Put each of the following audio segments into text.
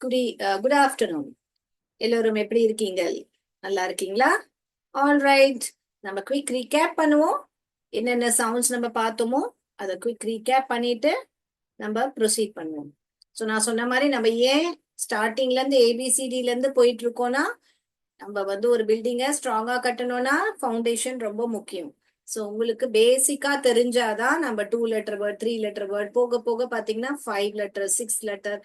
Good afternoon. எல்லோரும் எப்படி இருக்கீங்க? நல்லா இருக்கீங்களா? All right. நம்ம குயிக் ரீகேப் பண்ணுவோம். என்னென்ன சவுண்ட்ஸ் நம்ம பார்த்தோமோ அதை குயிக் ரீகேப் பண்ணிட்டு நம்ம ப்ரொசீட் பண்ணுவோம். ஸோ நான் சொன்ன மாதிரி நம்ம ஏன் ஸ்டார்டிங்ல இருந்து ஏபிசிடில இருந்து போயிட்டு இருக்கோம்னா, நம்ம ஒரு பில்டிங்கை ஸ்ட்ராங்கா கட்டணும்னா ஃபவுண்டேஷன் ரொம்ப முக்கியம். ஸோ உங்களுக்கு பேசிக்கா தெரிஞ்சாதான் நம்ம 2 லெட்டர் வேர்ட் 3 லெட்டர் வேர்ட் போக போக பாத்தீங்கன்னா 5 லெட்டர் 6 லெட்டர்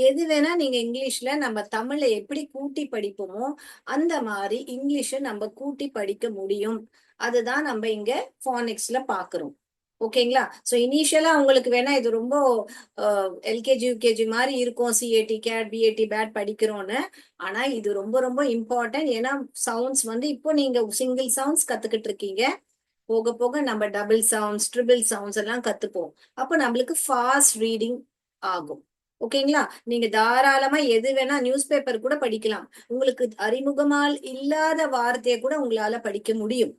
எது வேணா நீங்க இங்கிலீஷ்ல நம்ம தமிழ்ல எப்படி கூட்டி படிப்போமோ அந்த மாதிரி இங்கிலீஷை நம்ம கூட்டி படிக்க முடியும். அதுதான் நம்ம இங்க ஃபானிக்ஸ்ல பாக்குறோம். ஓகேங்களா? ஸோ இனிஷியலா உங்களுக்கு வேணா இது ரொம்ப எல்கேஜி யூகேஜி மாதிரி இருக்கும், சிஏடி கேட் பிஏடி பேட் படிக்கிறோன்னு. ஆனா இது ரொம்ப ரொம்ப இம்பார்ட்டன்ட். ஏன்னா சவுண்ட்ஸ் இப்போ நீங்க சிங்கிள் சவுண்ட்ஸ் கத்துக்கிட்டு இருக்கீங்க. போக போக நம்ம டபுள் சவுண்ட்ஸ் ட்ரிபிள் சவுண்ட்ஸ் எல்லாம் கத்துப்போம். அப்போ நம்மளுக்கு ஃபாஸ்ட் ரீடிங் ஆகும். ஓகேங்களா? நீங்க தாராளமா எது வேணா நியூஸ் பேப்பர் கூட படிக்கலாம். உங்களுக்கு அறிமுகமால் இல்லாத வார்த்தையை கூட உங்களால படிக்க முடியும்.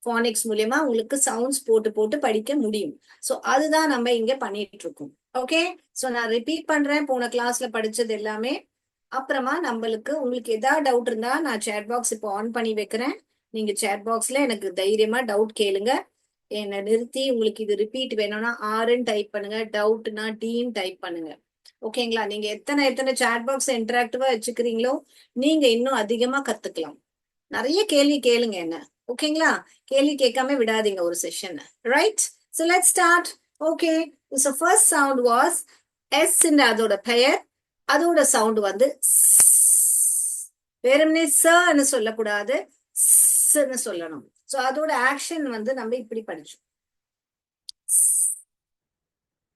ஃபானிக்ஸ் மூலியமா உங்களுக்கு சவுண்ட்ஸ் போட்டு போட்டு படிக்க முடியும். ஸோ அதுதான் நம்ம இங்க பண்ணிட்டு இருக்கோம். ஓகே, ஸோ நான் ரிப்பீட் பண்றேன் போன கிளாஸ்ல படிச்சது எல்லாமே. அப்புறமா உங்களுக்கு ஏதாவது டவுட் இருந்தா நான் சேட் பாக்ஸ் இப்போ ஆன் பண்ணி வைக்கிறேன். நீங்க சேட் பாக்ஸ்ல எனக்கு தைரியமா டவுட் கேளுங்க. என்னை நிறுத்தி உங்களுக்கு இது ரிப்பீட் வேணும்னா ஆர்ன்னு டைப் பண்ணுங்க, டவுட்னா டீன்னு டைப் பண்ணுங்க. ஓகேங்களா? நீங்க எத்தனை எத்தனை சேட் பாக்ஸ் இன்டராக்டிவா வச்சுக்கிறீங்களோ நீங்க இன்னும் அதிகமா கத்துக்கலாம். நிறைய கேள்வி கேளுங்க என்ன. ஓகேங்களா? கேள்வி கேட்காம விடாதீங்க ஒரு session. Right? So let's start. Okay, so first sound was S. அதோட பெயர், அதோட சவுண்ட் வெறுமனே சன்னு சொல்லக்கூடாது, ஸ்ன்னு சொல்லணும். ஸோ அதோட ஆக்ஷன் நம்ம இப்படி படிச்சோம்.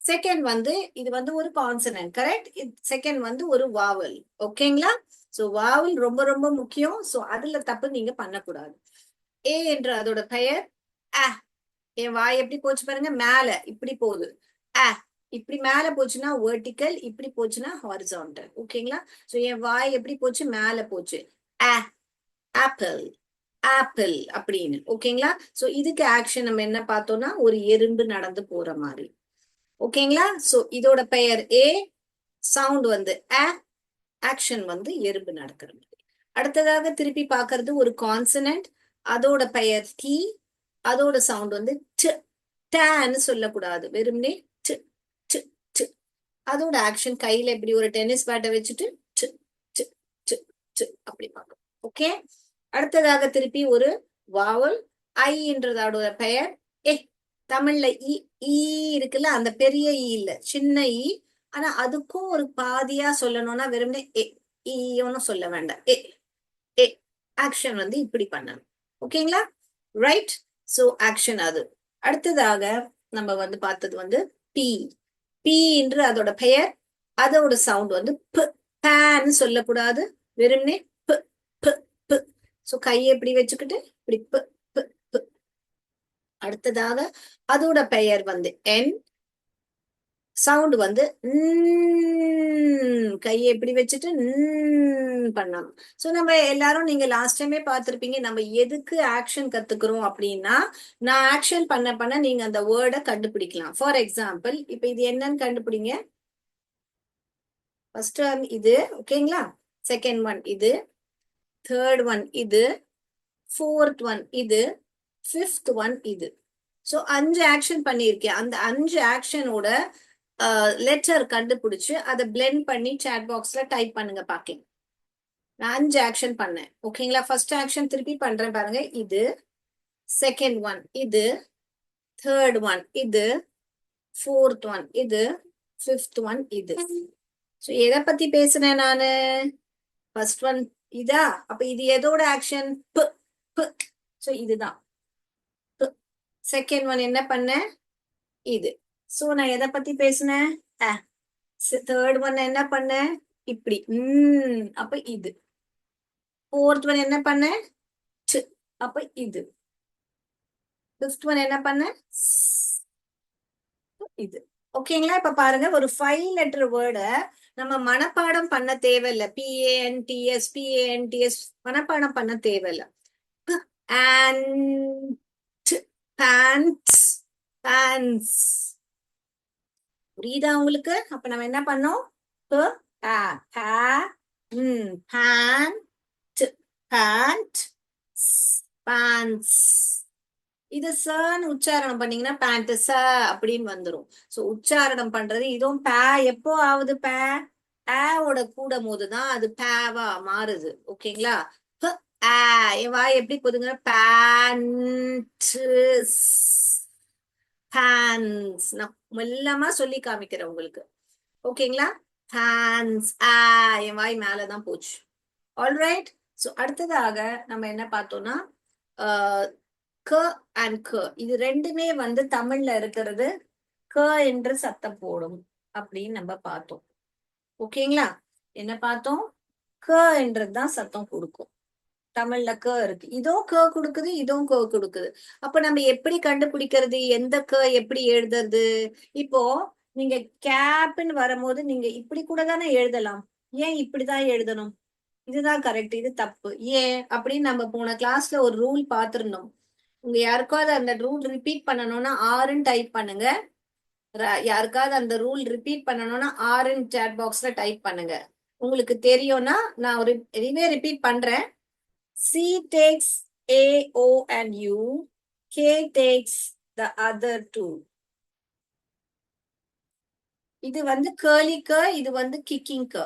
செகண்ட் இது ஒரு கான்சனன்ட், கரெக்ட்? செகண்ட் ஒரு வாவல். ஓகேங்களா? சோ வாவல் ரொம்ப ரொம்ப முக்கியம். சோ அதுல தப்பு நீங்க பண்ணக்கூடாது. ஏ என்ற அதோட பெயர் அ. என் வாய் எப்படி போச்சு பாருங்க, மேல இப்படி போகுது. அ இப்படி மேல போச்சுன்னா வெர்டிக்கல், இப்படி போச்சுன்னா ஹாரிசான்டல். ஓகேங்களா? சோ என் வாய் எப்படி போச்சு, மேல போச்சு. அ ஆப்பிள் ஆப்பிள் அப்படின்னு. ஓகேங்களா? சோ இதுக்கு ஆக்ஷன் நம்ம என்ன பார்த்தோம்னா ஒரு எறும்பு நடந்து போற மாதிரி. ஓகேங்களா? சோ இதோட பெயர் ஏ, சவுண்ட் அ, ஆக்ஷன் எறும்பு நடக்கிற மாதிரி. அடுத்ததாக திருப்பி பார்க்கறது ஒரு கான்சனன்ட், அதோட பெயர் டி, அதோட சவுண்ட் ட். டேன்னு சொல்லக்கூடாது, வெறும்னே ட் ட் ட். அதோட ஆக்ஷன் கையில இப்படி ஒரு டென்னிஸ் பேட்டை வச்சுட்டு ட் ட் ட் ட் அப்படி பார்க்கணும். ஓகே, அடுத்ததாக திருப்பி ஒரு வாவல் ஐ என்றதோட பெயர் ஏ. தமிழ்ல இ ஈ இருக்குல்ல, அந்த பெரிய ஈ இல்ல, சின்ன ஈ. ஆனா அதுக்கும் ஒரு பாதியா சொல்லணும்னா வெறும்னே ஏ, ஈன்னு சொல்ல வேண்டாம், ஏ ஏ. ஆக்ஷன் இப்படி பண்ணணும். ஓகேங்களா? ரைட்? சோ ஆக்ஷன் அது. அடுத்ததாக நம்ம பார்த்தது பி. பி என்று அதோட பெயர், அதோட சவுண்ட் ப. பேன்னு சொல்லக்கூடாது, வெறும்னே ப ப ப. சோ கையை இப்படி வச்சுக்கிட்டு இப்படி ப ப ப. அடுத்ததாக அதோட பெயர் என், சவுண்ட் கையை எப்படி வச்சுட்டு பண்ணணும். சோ நம்ம எல்லாரும் நீங்க லாஸ்ட் டைமே பார்த்திருப்பீங்க, நம்ம எதுக்கு ஆக்ஷன் கத்துக்கிறோம் அப்படின்னா, நான் ஆக்ஷன் பண்ண பண்ண நீங்க அந்த வேர்டை கண்டுபிடிக்கலாம். ஃபார் எக்ஸாம்பிள் இப்ப இது என்னன்னு கண்டுபிடிங்க. ஃபர்ஸ்ட் ஒன் இது. ஓகேங்களா? செகண்ட் ஒன் இது, தேர்ட் ஒன் இது, ஃபோர்த் ஒன் இது, ஃபிஃப்த் ஒன் இது. சோ 5 ஆக்ஷன் பண்ணியிருக்கேன். அந்த 5 ஆக்ஷனோட லெட்டர் கண்டுபிடிச்சு அதை பிளெண்ட் பண்ணி சாட் பாக்ஸ்ல டைப் பண்ணுங்க பாக்கலாம். நான் 5 ஆக்ஷன் பண்ணேன். ஓகேங்களா? ஃபர்ஸ்ட் ஆக்ஷன் திருப்பி பண்றேன் பாருங்க, இது. செகண்ட் ஒன் இது, தேர்ட் ஒன் இது, ஃபோர்த் ஒன் இது, ஃபிஃப்த் ஒன் இது. சோ எதை பத்தி பேசுறேன் நானு? ஃபர்ஸ்ட் ஒன் இதா, அப்ப இது எதோட ஆக்ஷன்? ப ப. சோ இதுதான். செகண்ட் ஒன் என்ன பண்ண, இது. சோ நான் எதை பத்தி பேசுனேன்? தேர்ட் ஒன் என்ன பண்ண, இப்படி அப்ப இது. ஃபோர்த் ஒன் என்ன பண்ண, அப்ப இது. ஃபிஃப்த் ஒன் என்ன பண்ண, இது. ஓகேங்களா? இப்ப பாருங்க, ஒரு 5 லெட்டர் வேர்டை நம்ம மனப்பாடம் பண்ண தேவையில்ல. பிஏஎன்டிஎஸ் பிஏஎன்டிஎஸ் மனப்பாடம் பண்ண தேவையில்ல. Pants pants. புரியுதா உங்களுக்கு? அப்ப நம்ம என்ன பண்ணோம், pa pa pant pant pants. இது சன்னு உச்சாரணம் பண்ணீங்கன்னா பேண்ட் ச அப்படின்னு வந்துரும். சோ உச்சாரணம் பண்றது இதுவும் பே எப்போ ஆகுது பே ஓட கூடும் போதுதான் அது பேவா மாறுது. ஓகேங்களா? ப, ஆ, என் வாய் எப்படி போதுங்க பேண்ட் பேன்ஸ். நான் மெல்லமா சொல்லி காமிக்கிறேன் உங்களுக்கு. ஓகேங்களா? பேன்ஸ் என் வாய் மேலதான் போச்சு. ஆல்ரைட். சோ அடுத்ததாக நம்ம என்ன பார்த்தோம்னா க அண்ட் க இது ரெண்டுமே வந்து தமிழ்ல இருக்கிறது க என்று சத்தம் போடும் அப்படின்னு நம்ம பார்த்தோம். ஓகேங்களா? என்ன பார்த்தோம்? க என்றதுதான் சத்தம் கொடுக்கும். தமிழ்ல க இருக்கு, இதோ க கொடுக்குது, இதுவும் க கொடுக்குது. அப்ப நம்ம எப்படி கண்டுபிடிக்கிறது எந்த க எப்படி எழுதுறது? இப்போ நீங்க கேப்ன்னு வரும்போது நீங்க இப்படி கூட தானே எழுதலாம். ஏன் இப்படிதான் எழுதணும்? இதுதான் கரெக்ட், இது தப்பு ஏன் அப்படின்னு நம்ம போன கிளாஸ்ல ஒரு ரூல் பார்த்திருந்தோம். உங்க யாருக்காவது அந்த ரூல் ரிப்பீட் பண்ணணும்னா ஆறுன்னு டைப் பண்ணுங்க. யாருக்காவது அந்த ரூல் ரிப்பீட் பண்ணணும்னா ஆறுன்னு சாட் பாக்ஸ்ல டைப் பண்ணுங்க. உங்களுக்கு தெரியும்னா நான் ஒரு ரிப்பீட் பண்றேன். C takes A, O and U. K takes the other two. இது வந்து கேர்லி க, இது வந்து கிக்கிங் க.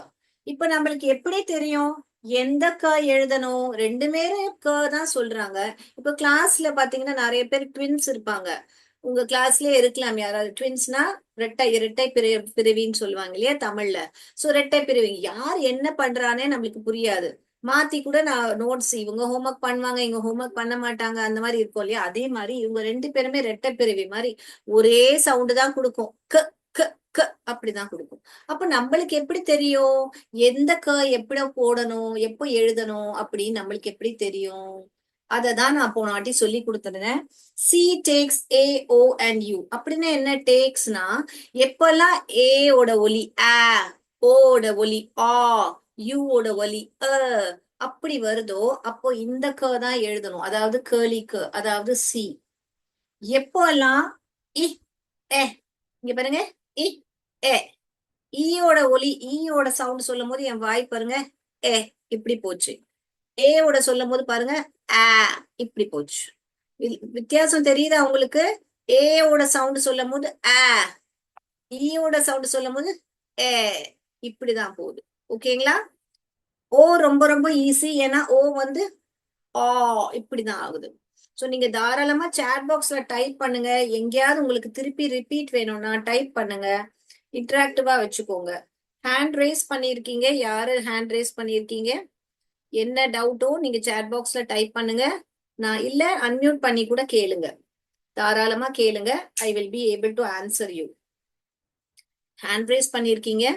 இப்ப நம்மளுக்கு எப்படி தெரியும் எந்த க எழுதணும்? ரெண்டுமே க தான் சொல்றாங்க. இப்ப கிளாஸ்ல பாத்தீங்கன்னா நிறைய பேர் ட்வின்ஸ் இருப்பாங்க. உங்க கிளாஸ்லயே இருக்கலாம் யாராவது ட்வின்ஸ்னா இரட்டை இரட்டை பிறவின்னு சொல்லுவாங்க இல்லையா தமிழ்ல. சோ இரட்டை பிறவி யார் என்ன பண்றானே நம்மளுக்கு புரியாது. மாத்தி கூட நான் நோட்ஸ் இவங்க ஹோம்ஒர்க் பண்ணுவாங்க, இவங்க ஹோம்ஒர்க் பண்ண மாட்டாங்க, அந்த மாதிரி இருக்கும் இல்லையா? அதே மாதிரி இவங்க ரெண்டு பேருமே இரட்டை பிறவி மாதிரி ஒரே சவுண்டு தான் கொடுக்கும். க க க அப்படிதான் கொடுக்கும். அப்ப நம்மளுக்கு எப்படி தெரியும் எந்த க எப்படி போடணும் எப்போ எழுதணும் அப்படின்னு நம்மளுக்கு எப்படி தெரியும்? அததான் நான் போன வாட்டி சொல்லி கொடுத்துருந்தேன். C takes A O and U அப்படின்னா என்ன? டேக்ஸ்னா எப்பெல்லாம் ஏ ஓட ஒலி ஆ, ஓட ஒலி ஆ, யூ ஓட ஒலி அ அப்படி வருதோ அப்போ இந்த க தான் எழுதணும். அதாவது கேர்லி க, அதாவது சி. எப்போல்லாம் இ ஏ, இங்க பாருங்க இ ஏ, ஈயோட ஒலி ஈயோட சவுண்ட் சொல்லும் போது என் வாய் பாருங்க ஏ இப்படி போச்சு. ஏவோட சொல்லும் போது பாருங்க ஆ இப்படி போச்சு. வித்தியாசம் தெரியுதா உங்களுக்கு? ஏவோட சவுண்ட் சொல்லும் போது ஆ, ஈயோட சவுண்ட் சொல்லும் போது ஏ இப்படிதான் போகுது. ஓகேங்களா? ஓ ரொம்ப ரொம்ப ஈஸி. ஏன்னா ஓ வந்து ஆ இப்படிதான் ஆகுது. சோ நீங்க தாராளமா சாட் பாக்ஸ்ல டைப் பண்ணுங்க. எங்கேயாவது உங்களுக்கு திருப்பி ரிப்பீட் வேணும்னா டைப் பண்ணுங்க. இன்டராக்டிவா வச்சுக்கோங்க. ஹேண்ட் ரைஸ் பண்ணிருக்கீங்க. யாரு ஹேண்ட் ரைஸ் பண்ணிருக்கீங்க? என்ன டவுட்டோ நீங்க சாட் பாக்ஸ்ல டைப் பண்ணுங்க. நான் இல்ல அன்மியூட் பண்ணி கூட கேளுங்க. தாராளமா கேளுங்க. I will be able to answer you. Hand raise பண்ணிருக்கீங்க.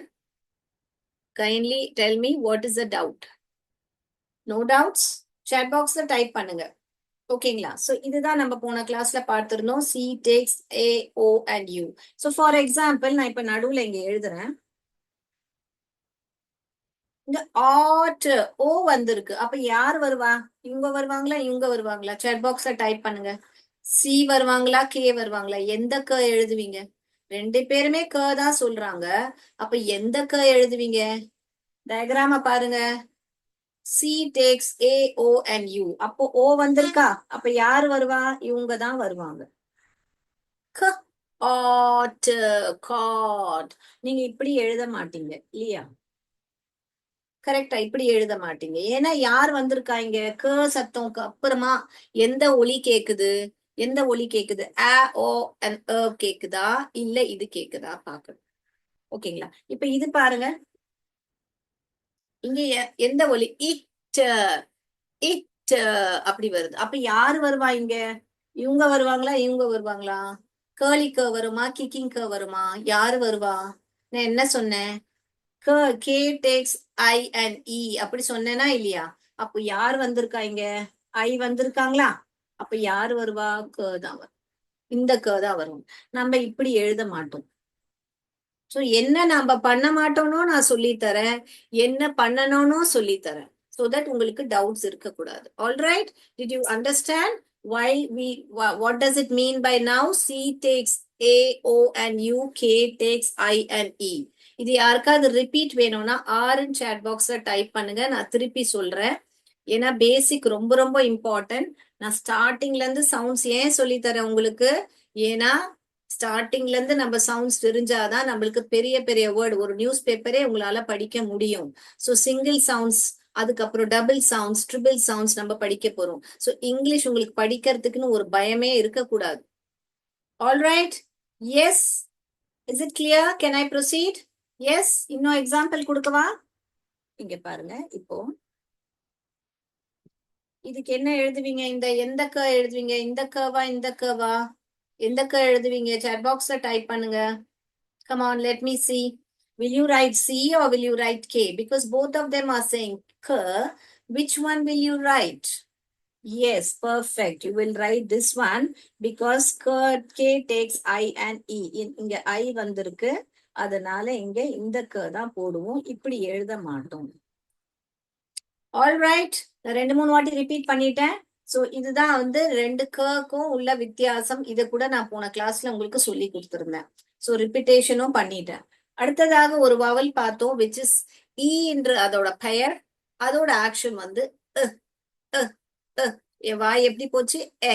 Kindly tell me what is the doubt. No doubts chat பாக்ஸ்ல டைப் பண்ணுங்க. ஓகேங்களா? சோ இதுதான் நம்ம போன கிளாஸ்ல பார்த்திருந்தோம். C takes A O and U. So for example நான் இப்ப நடுவுல இங்க எழுதுறேன். இங்க ஆட் ஓ வந்திருக்கு. அப்ப யார் வருவா? இவங்க வருவாங்களா இவங்க வருவாங்களா? சாட் பாக்ஸ்ல டைப் பண்ணுங்க. சி வருவாங்களா கே வருவாங்களா? எந்த க எழுதுவீங்க? ரெண்டு பேருமே க தான் சொல்றாங்க. அப்ப எந்த க எழுதுவீங்க? டயக்ராம பாருங்க. C takes A O and U. அப்போ ஓ வந்திருக்கா? அப்ப யாரு வருவா? இவங்க தான் வருவாங்க. க ஆட் காட். நீங்க இப்படி எழுத மாட்டீங்க இல்லையா? கரெக்டா இப்படி எழுத மாட்டீங்க. ஏன்னா யார் வந்திருக்கா இங்க? க சத்தம்க்கு அப்புறமா எந்த ஒலி கேக்குது? எந்த ஒலி கேக்குது? அ ஓ அண்ட் அ கேக்குதா இல்ல இது கேக்குதா பாக்கணும். ஓகேங்களா? இப்ப இது பாருங்க. இங்க எந்த ஒலி? இட் இட் அப்படி வருது. அப்ப யாரு வருவா இங்க? இவங்க வருவாங்களா இவங்க வருவாங்களா? கேர்லி க வருமா கிக்கிங் க வருமா? யாரு வருவா? நான் என்ன சொன்னேன்? க கே டேக்ஸ் ஐ அண்ட் இ அப்படி சொன்னேனா இல்லையா? அப்போ யார் வந்திருக்கா இங்க? ஐ வந்திருக்காங்களா? அப்ப யாரு வருவா? க தான் வரும். இந்த க தான் வரும். நம்ம இப்படி எழுத மாட்டோம். சோ என்ன நாம பண்ண மாட்டோம்னோ நான் சொல்லி தரேன், என்ன பண்ணணும்னு சொல்லி தரேன். சோ தட் உங்களுக்கு டவுட்ஸ் இருக்க கூடாது. Alright. Did you understand why we what does it mean by now? C takes A O and U, K takes I and E. இது யாருக்காவது ரிப்பீட் வேணும்னா ஆர்ன்னு சேட் பாக்ஸ்ல டைப் பண்ணுங்க, நான் திருப்பி சொல்றேன். ஏன்னா பேசிக் ரொம்ப ரொம்ப இம்பார்ட்டன்ட். நான் ஸ்டார்டிங்ல இருந்து சவுண்ட்ஸ் ஏன் சொல்லி தரேன் உங்களுக்கு, ஏன்னா ஸ்டார்டிங்ல இருந்து நம்ம சவுண்ட்ஸ் தெரிஞ்சாதான் நம்மளுக்கு பெரிய பெரிய வேர்டு, ஒரு நியூஸ் பேப்பரே உங்களால படிக்க முடியும். ஸோ சிங்கிள் சவுண்ட்ஸ், அதுக்கப்புறம் டபுள் சவுண்ட்ஸ், ட்ரிபிள் சவுண்ட்ஸ் நம்ம படிக்க போறோம். ஸோ இங்கிலீஷ் உங்களுக்கு படிக்கிறதுக்குன்னு ஒரு பயமே இருக்கக்கூடாது. Alright, yes, is it clear? Can I proceed? Yes, இன்னும் எக்ஸாம்பிள் கொடுக்கவா? இங்க பாருங்க, இப்போ இதுக்கு என்ன எழுதுவீங்க? இந்த எந்த க எழுதுவீங்க? இந்த கவா இந்த கவா? எந்த க எழுதுவீங்க? சாட் பாக்ஸ்ல டைப் பண்ணுங்க. Come on, let me see. Will you write C or will you write K? Because both of them are saying K. Which one will you write? Yes, perfect. You will write this one because K takes I and E. இங்க I வந்திருக்கு, அதனால இங்க இந்த க தான் போடுவோம், இப்படி எழுத மாட்டோம். ஆல் ரைட், நான் 2-3 வாட்டி ரிப்பீட் பண்ணிட்டேன். ஸோ இதுதான் வந்து ரெண்டு க்கும் உள்ள வித்தியாசம். இதை கூட நான் போன கிளாஸ்ல உங்களுக்கு சொல்லி கொடுத்துருந்தேன். ஸோ ரிப்பிட்டேஷனும் பண்ணிட்டேன். அடுத்ததாக ஒரு வவல் பார்த்தோம், விச் இஸ் இ என்று அதோட பெயர். அதோட ஆக்ஷன் வந்து என் வாய் எப்படி போச்சு? எ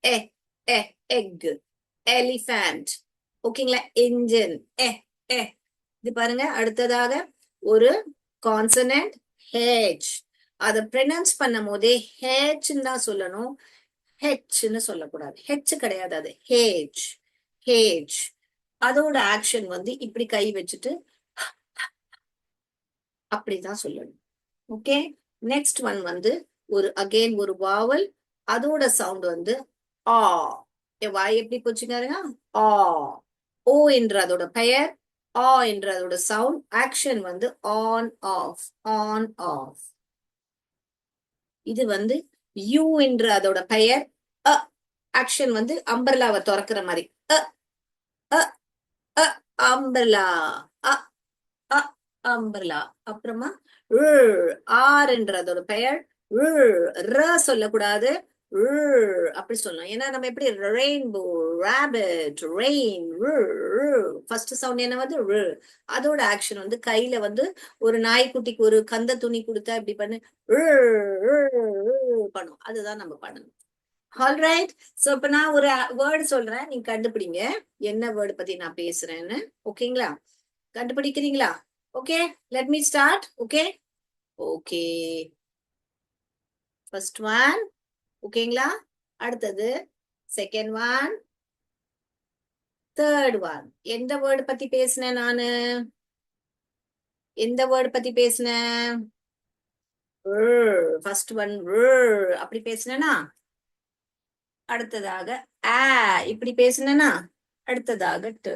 எ எ எக், எலிஃபண்ட். ஓகேங்களா? இன்ஜின், எ எ. இது பாருங்க. அடுத்ததாக ஒரு கான்சனன்ட் ஹெச். அதை ப்ரொனவுன்ஸ் பண்ணும் போதே ஹேச்ன்னு தான் சொல்லணும், ஹெச்ன்னு சொல்லக்கூடாது. ஹெச் கிடையாது, அது ஹேச், ஹேச். அதோட ஆக்ஷன் வந்து இப்படி கை வச்சுட்டு அப்படிதான் சொல்லணும். ஓகே, நெக்ஸ்ட் ஒன் வந்து ஒரு அகெயின் ஒரு வாவல், அதோட சவுண்ட் வந்து ஆ. வாய் எப்படி போச்சுங்க? ஆ. ஓ என்ற அதோட பெயர், ஆ என்ற அதோட சவுண்ட், ஆக்ஷன் வந்து ஆன் ஆஃப், ஆன் ஆஃப். இது வந்து யூ என்ற அதோட பெயர், ஆக்ஷன் வந்து அம்பர்லாவை திறக்கிற மாதிரி, அம்பர்லா, அம்பர்லா. அப்புறமா ஆர் என்ற அதோட பெயர், ர சொல்லக்கூடாது, அப்படி சொல்லணும். ஏன்னா நம்ம எப்படி rainbow, rabbit, rain, first sound என்ன வந்து அதோட ஆக்ஷன் வந்து கையில வந்து ஒரு நாய்க்குட்டிக்கு ஒரு கந்த துணி கொடுத்தா இப்படி பண்ணு பண்ணும், அதுதான் நம்ம பண்ணணும். ஆல்ரைட், சோ இப்ப நான் ஒரு வேர்டு சொல்றேன், நீங்க கண்டுபிடிங்க என்ன வேர்டு பத்தி நான் பேசுறேன்னு. ஓகேங்களா? கண்டுபிடிக்கிறீங்களா? Okay, let me start. Okay okay, first one. ஓகேங்களா? அடுத்தது செகண்ட் ஒன், தேர்ட் ஒன். எந்த வேர்டு பத்தி பேசினேன் நானு? எந்த வேர்டு பத்தி பேசினேன்? ஃபர்ஸ்ட் ஒன் அப்படி பேசினேனா? அடுத்ததாக இப்படி பேசினேனா? அடுத்ததாக டு.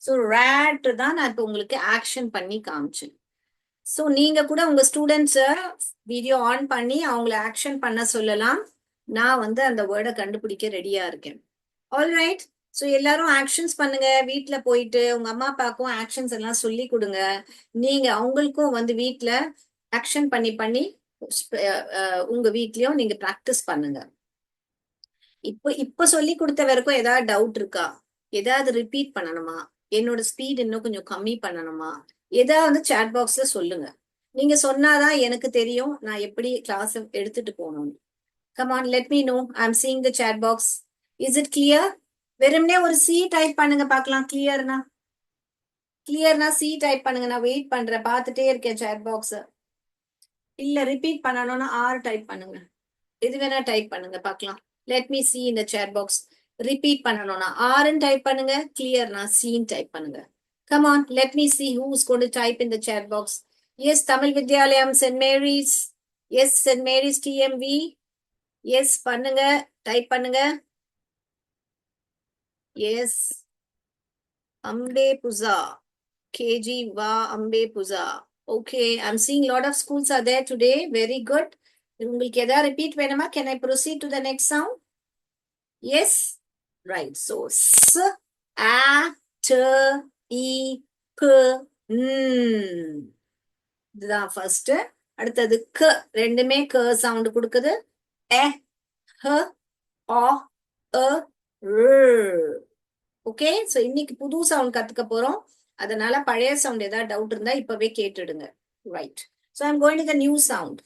ஸோ ரேட் தான் நான் இப்போ உங்களுக்கு ஆக்ஷன் பண்ணி காமிச்சேன். ஸோ நீங்க கூட உங்க ஸ்டூடெண்ட்ஸை வீடியோ ஆன் பண்ணி அவங்கள ஆக்ஷன் பண்ண சொல்லலாம். நான் வந்து அந்த வேர்டை கண்டுபிடிக்க ரெடியா இருக்கேன். ஆல்ரைட், ஸோ எல்லாரும் ஆக்ஷன்ஸ் பண்ணுங்க. வீட்டுல போயிட்டு உங்க அம்மா அப்பாவுக்கும் ஆக்ஷன்ஸ் எல்லாம் சொல்லி கொடுங்க. நீங்க அவங்களுக்கும் வந்து வீட்டுல ஆக்ஷன் பண்ணி பண்ணி உங்க வீட்லயும் நீங்க ப்ராக்டிஸ் பண்ணுங்க. இப்ப சொல்லி கொடுத்த வரைக்கும் ஏதாவது டவுட் இருக்கா? ஏதாவது ரிப்பீட் பண்ணணுமா? என்னோட ஸ்பீட் இன்னும் கொஞ்சம் கம்மி பண்ணணுமா? ஏதாவது சாட் பாக்ஸ்ல சொல்லுங்க. நீங்க சொன்னாதான் எனக்கு தெரியும் நான் எப்படி கிளாஸ் எடுத்துட்டு போகணும்னு. Come on, let me know. I am seeing the chat box. Is it clear? வெறும்னே ஒரு சி டைப் பண்ணுங்க பார்க்கலாம். கிளியர்னா கிளியர்னா சி டைப் பண்ணுங்க. நான் வெயிட் பண்றேன், பார்த்துட்டே இருக்கேன் சாட் பாக்ஸ். இல்ல ரிப்பீட் பண்ணணும்னா ஆர் டைப் பண்ணுங்க. எது வேணா டைப் பண்ணுங்க பார்க்கலாம். லெட் மீ சி இந்த சாட் பாக்ஸ். ரிப்பீட் பண்ணணும்னா ஆர்ன்னு டைப் பண்ணுங்க, கிளியர்னா சீன் டைப் பண்ணுங்க. Come on, let me see who is going to type in the chat box. Yes, Tamil Vidyalayam, saint Mary's. Yes, saint Mary's TMV. Yes பண்ணுங்க, type பண்ணுங்க. Yes, Ambepussa, KG வா அம்பே புசா. Okay, I'm seeing a lot of schools are there today. Very good. உங்களுக்கு எதாவது repeat வேணுமா? Can I proceed to the next sound? Yes? Right. So, S, A, T, E, P, N. இதுதான் first. அடுத்தது க, ரெண்டுமே க sound கொடுக்குது. எ, ஹ, ஆ, அ, ஓகே, ஸோ இன்னைக்கு புது சவுண்ட் கத்துக்க போறோம். அதனால பழைய சவுண்ட் ஏதாவது டவுட் இருந்தா இப்பவே கேட்டுடுங்க. Right. So I'm going to the new sound.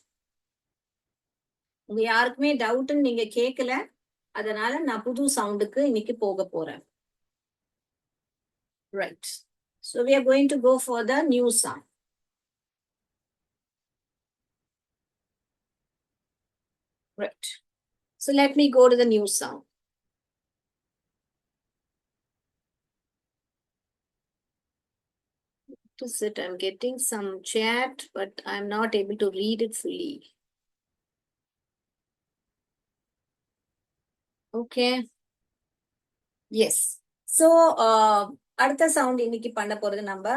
உங்க யாருக்குமே டவுட்னு நீங்க கேட்கல, அதனால நான் புது சவுண்டுக்கு இன்னைக்கு போக போறேன். Right. So we are going to go for the new sound. Right. So let me go to the new sound. What is it? I'm getting some chat, but I'm not able to read it fully. Okay. Yes. So, அடுத்த sound இன்னைக்கு பண்ண போறது நம்ம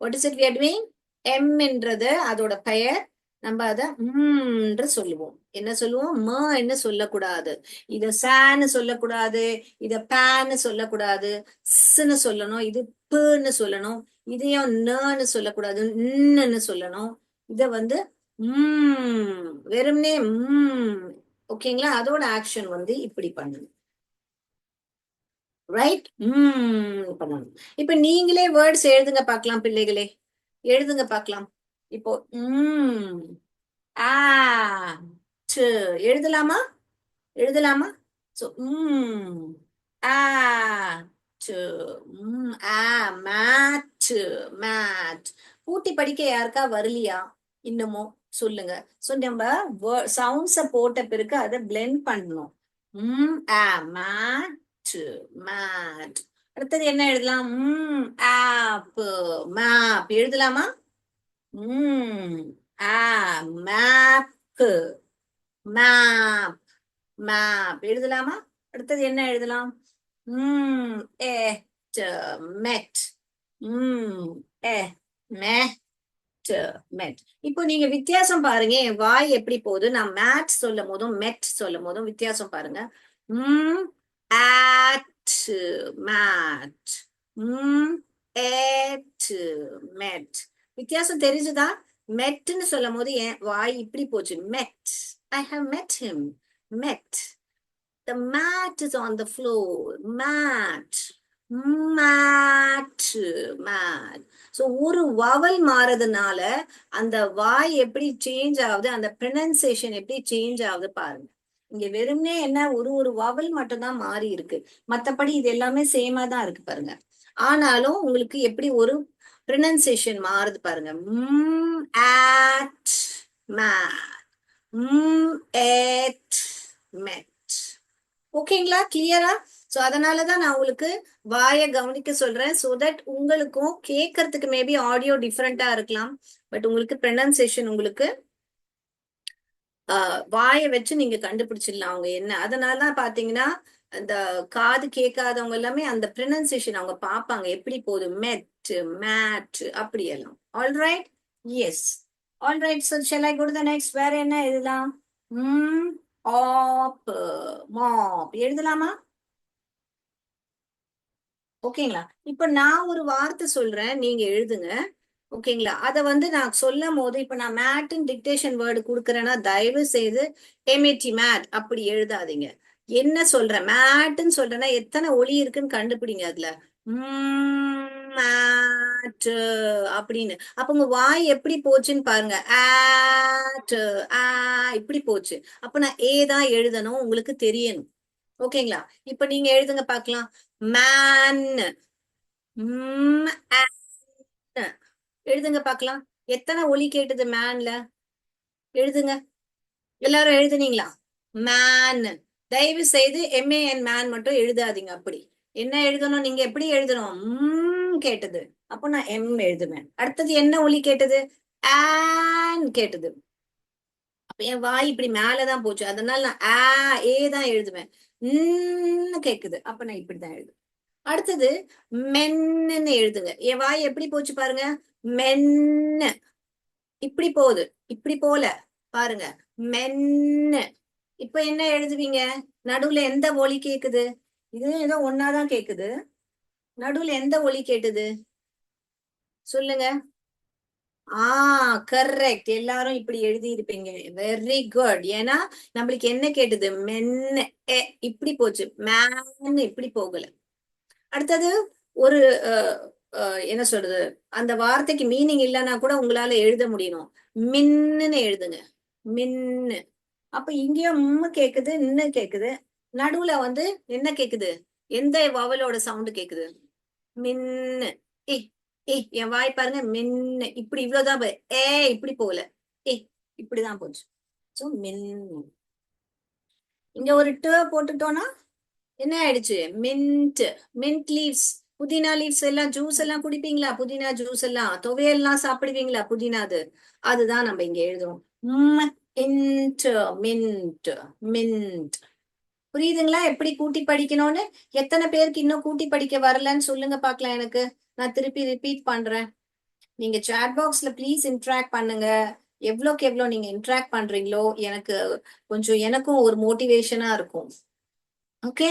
what is it we are doing? M என்றது அதோட பெயர். நம்ம அத என்று சொல்லுவோம். என்ன சொல்லுவோம்? ம என்ன சொல்லக்கூடாது. இத சான்னு சொல்லக்கூடாது, இத பேன்னு சொல்லக்கூடாது, ஸ்ன்னு சொல்லணும், இது புன்னு சொல்லணும், இதையும் நன்னு சொல்லக்கூடாது, ன்னு சொல்லணும். இத வந்து வெறும்னே ஓகேங்களா? அதோட ஆக்ஷன் வந்து இப்படி பண்ணணும். ரைட். பண்ணணும். இப்ப நீங்களே வேர்ட்ஸ் எழுதுங்க பார்க்கலாம் பிள்ளைகளே. எழுதுங்க பார்க்கலாம். இப்போ ஆ எழுதலாமா? எழுதலாமா? சோ ஆ மேட் மேட். கூட்டி படிக்க யாருக்கா வரலையா இன்னமும்? சொல்லுங்க. சோ நம்ம சவுண்ட்ஸ போட்ட பிறகு அதை பிளெண்ட் பண்ணணும். Mat mat. அடுத்தது என்ன எழுதலாம்? ஆப் மேப் எழுதலாமா? மேப் மேப் மேப் எழுதலாமா? அடுத்தது என்ன எழுதலாம்? மெட் மெட். இப்போ நீங்க வித்தியாசம் பாருங்க. என் வாய் எப்படி போகுது. நான் மேட் சொல்லும் போதும் மெட் சொல்லும் போதும் வித்தியாசம் பாருங்க. at மேட் மெட். வித்தியாசம் தெரிஞ்சுதா? மெட்னு சொல்லும் போது என் வாய் இப்படி போச்சு. மெட். I have met him. Met. The mat is on the floor. Mat. Mat. Mat. So ஒரு வவல் மாறதுனால அந்த வாய் எப்படி சேஞ்ச் ஆகுது, அந்த ப்ரொனன்சியேஷன் எப்படி சேஞ்ச் ஆகுது பாருங்க. இங்க வெறும்னே என்ன ஒரு வவல் மட்டும்தான் மாறி இருக்கு. மத்தபடி இது எல்லாமே சேமா தான் இருக்கு பாருங்க. ஆனாலும் உங்களுக்கு எப்படி ஒரு ப்ரொனன்சியேஷன் மாறுது பாருங்க. at mat. at met. ஓகேங்களா? கிளியரா? சோ அதனாலதான் நான் உங்களுக்கு வாயை கவனிக்க சொல்றேன். சோ தட் உங்களுக்கும் கேட்கறதுக்கு மேபி ஆடியோ டிஃப்ரெண்டா இருக்கலாம், பட் உங்களுக்கு ப்ரொனன்சியேஷன் உங்களுக்கு வாயை வச்சு நீங்க கண்டுபிடிச்சிடலாம் அவங்க என்ன. அதனாலதான் பாத்தீங்கன்னா அந்த காது கேட்காதவங்க எல்லாமே அந்த ப்ரொனன்சியேஷன் அவங்க பார்ப்பாங்க எப்படி போகுது. மெட் மேட் அப்படி எல்லாம். Alright. Yes. Alright. So shall I go to the next? வேற என்ன எழுதலாம்? ஆப் மாப் எழுதலாமா? ஓகேங்களா? இப்ப நான் ஒரு வார்த்தை சொல்றேன், நீங்க எழுதுங்க. ஓகேங்களா? அத வந்து நான் சொல்லும் போது இப்ப நான் மேட்னு டிக்டேஷன் வேர்டு கொடுக்குறேன்னா தயவு செய்து எம்ஏடி மேட் அப்படி எழுதாதீங்க. என்ன சொல்றேன்? மேட்னு சொல்றேன்னா எத்தனை ஒலி இருக்குன்னு கண்டுபிடிங்க அதுல. மேட் அப்படின்னு. அப்ப உங்க வாய் எப்படி போச்சுன்னு பாருங்க. ஆட் இப்படி போச்சு. அப்ப நான் ஏ தான் எழுதணும், உங்களுக்கு தெரியணும். ஓகேங்களா? இப்ப நீங்க எழுதுங்க பார்க்கலாம். மேன். எழுதுங்க பார்க்கலாம். எத்தனை ஒலி கேட்டது மேன்ல? எழுதுங்க. எல்லாரும் எழுதுனீங்களா? மேன். தயவு செய்து MAN மேன் மட்டும் எழுதாதீங்க. அப்படி என்ன எழுதணும்? நீங்க எப்படி எழுதணும்? கேட்டது. அப்போ நான் M எழுதுவேன். அடுத்தது என்ன ஒலி கேட்டது? ஆன் கேட்டது. அப்ப என் வாய் இப்படி மேலதான் போச்சு. அதனால நான் ஏ தான் எழுதுவேன். கேக்குது. அப்ப நான் இப்படிதான் எழுதுவேன். அடுத்தது மென்னு எழுதுங்க. என் வாய் எப்படி போச்சு பாருங்க. மென்னு இப்படி போகுது, இப்படி போல பாருங்க. மென்னு. இப்ப என்ன எழுதுவீங்க? நடுவுல எந்த ஒலி கேக்குது? இது ஏதோ ஒன்னாதான் கேக்குது. நடுவுல எந்த ஒலி கேட்டது சொல்லுங்க. கரெக்ட். எல்லாரும் இப்படி எழுதி இருப்பீங்க. Very good. ஏன்னா நம்மளுக்கு என்ன கேட்டது? மென்னு இப்படி போச்சு. மேன்னு இப்படி போகல. அடுத்தது ஒரு என்ன சொல்றது, அந்த வார்த்தைக்கு மீனிங் இல்லைன்னா கூட உங்களால எழுத முடியணும். மின்னு எழுதுங்க, மின்னு. அப்ப இங்கேயும் கேக்குது, இன்னும் கேக்குது. நடுவுல வந்து என்ன கேக்குது, எந்த வவலோட சவுண்ட் கேக்குது? மின்னு. ஏ ஏ என் வாய் பாருங்க, மின்னு. இப்படி இவ்வளவுதான் ஏ இப்படி போகல, ஏ இப்படிதான் போச்சு. சோ மின்னு. இங்க ஒரு ட போட்டுட்டோம்னா என்ன ஆயிடுச்சு? மின்ட். Mint leaves. புதினா லீவ்ஸ் எல்லாம் ஜூஸ் எல்லாம் குடிப்பீங்களா? புதினா ஜூஸ் எல்லாம், துவையெல்லாம் சாப்பிடுவீங்களா புதினாது? அதுதான் நம்ம இங்க எழுதுறோம். Mint, mint, mint. புரியுதுங்களா எப்படி கூட்டி படிக்கணும்னு? எத்தனை பேருக்கு இன்னும் கூட்டி படிக்க வரலன்னு சொல்லுங்க பாக்கலாம் எனக்கு. நான் திருப்பி ரிப்பீட் பண்றேன். நீங்க சாட் பாக்ஸ்ல ப்ளீஸ் இன்ட்ராக்ட் பண்ணுங்க. எவ்வளோக்கு எவ்வளோ நீங்க இன்ட்ராக்ட் பண்றீங்களோ எனக்கு கொஞ்சம் எனக்கும் ஒரு மோட்டிவேஷனா இருக்கும். Okay,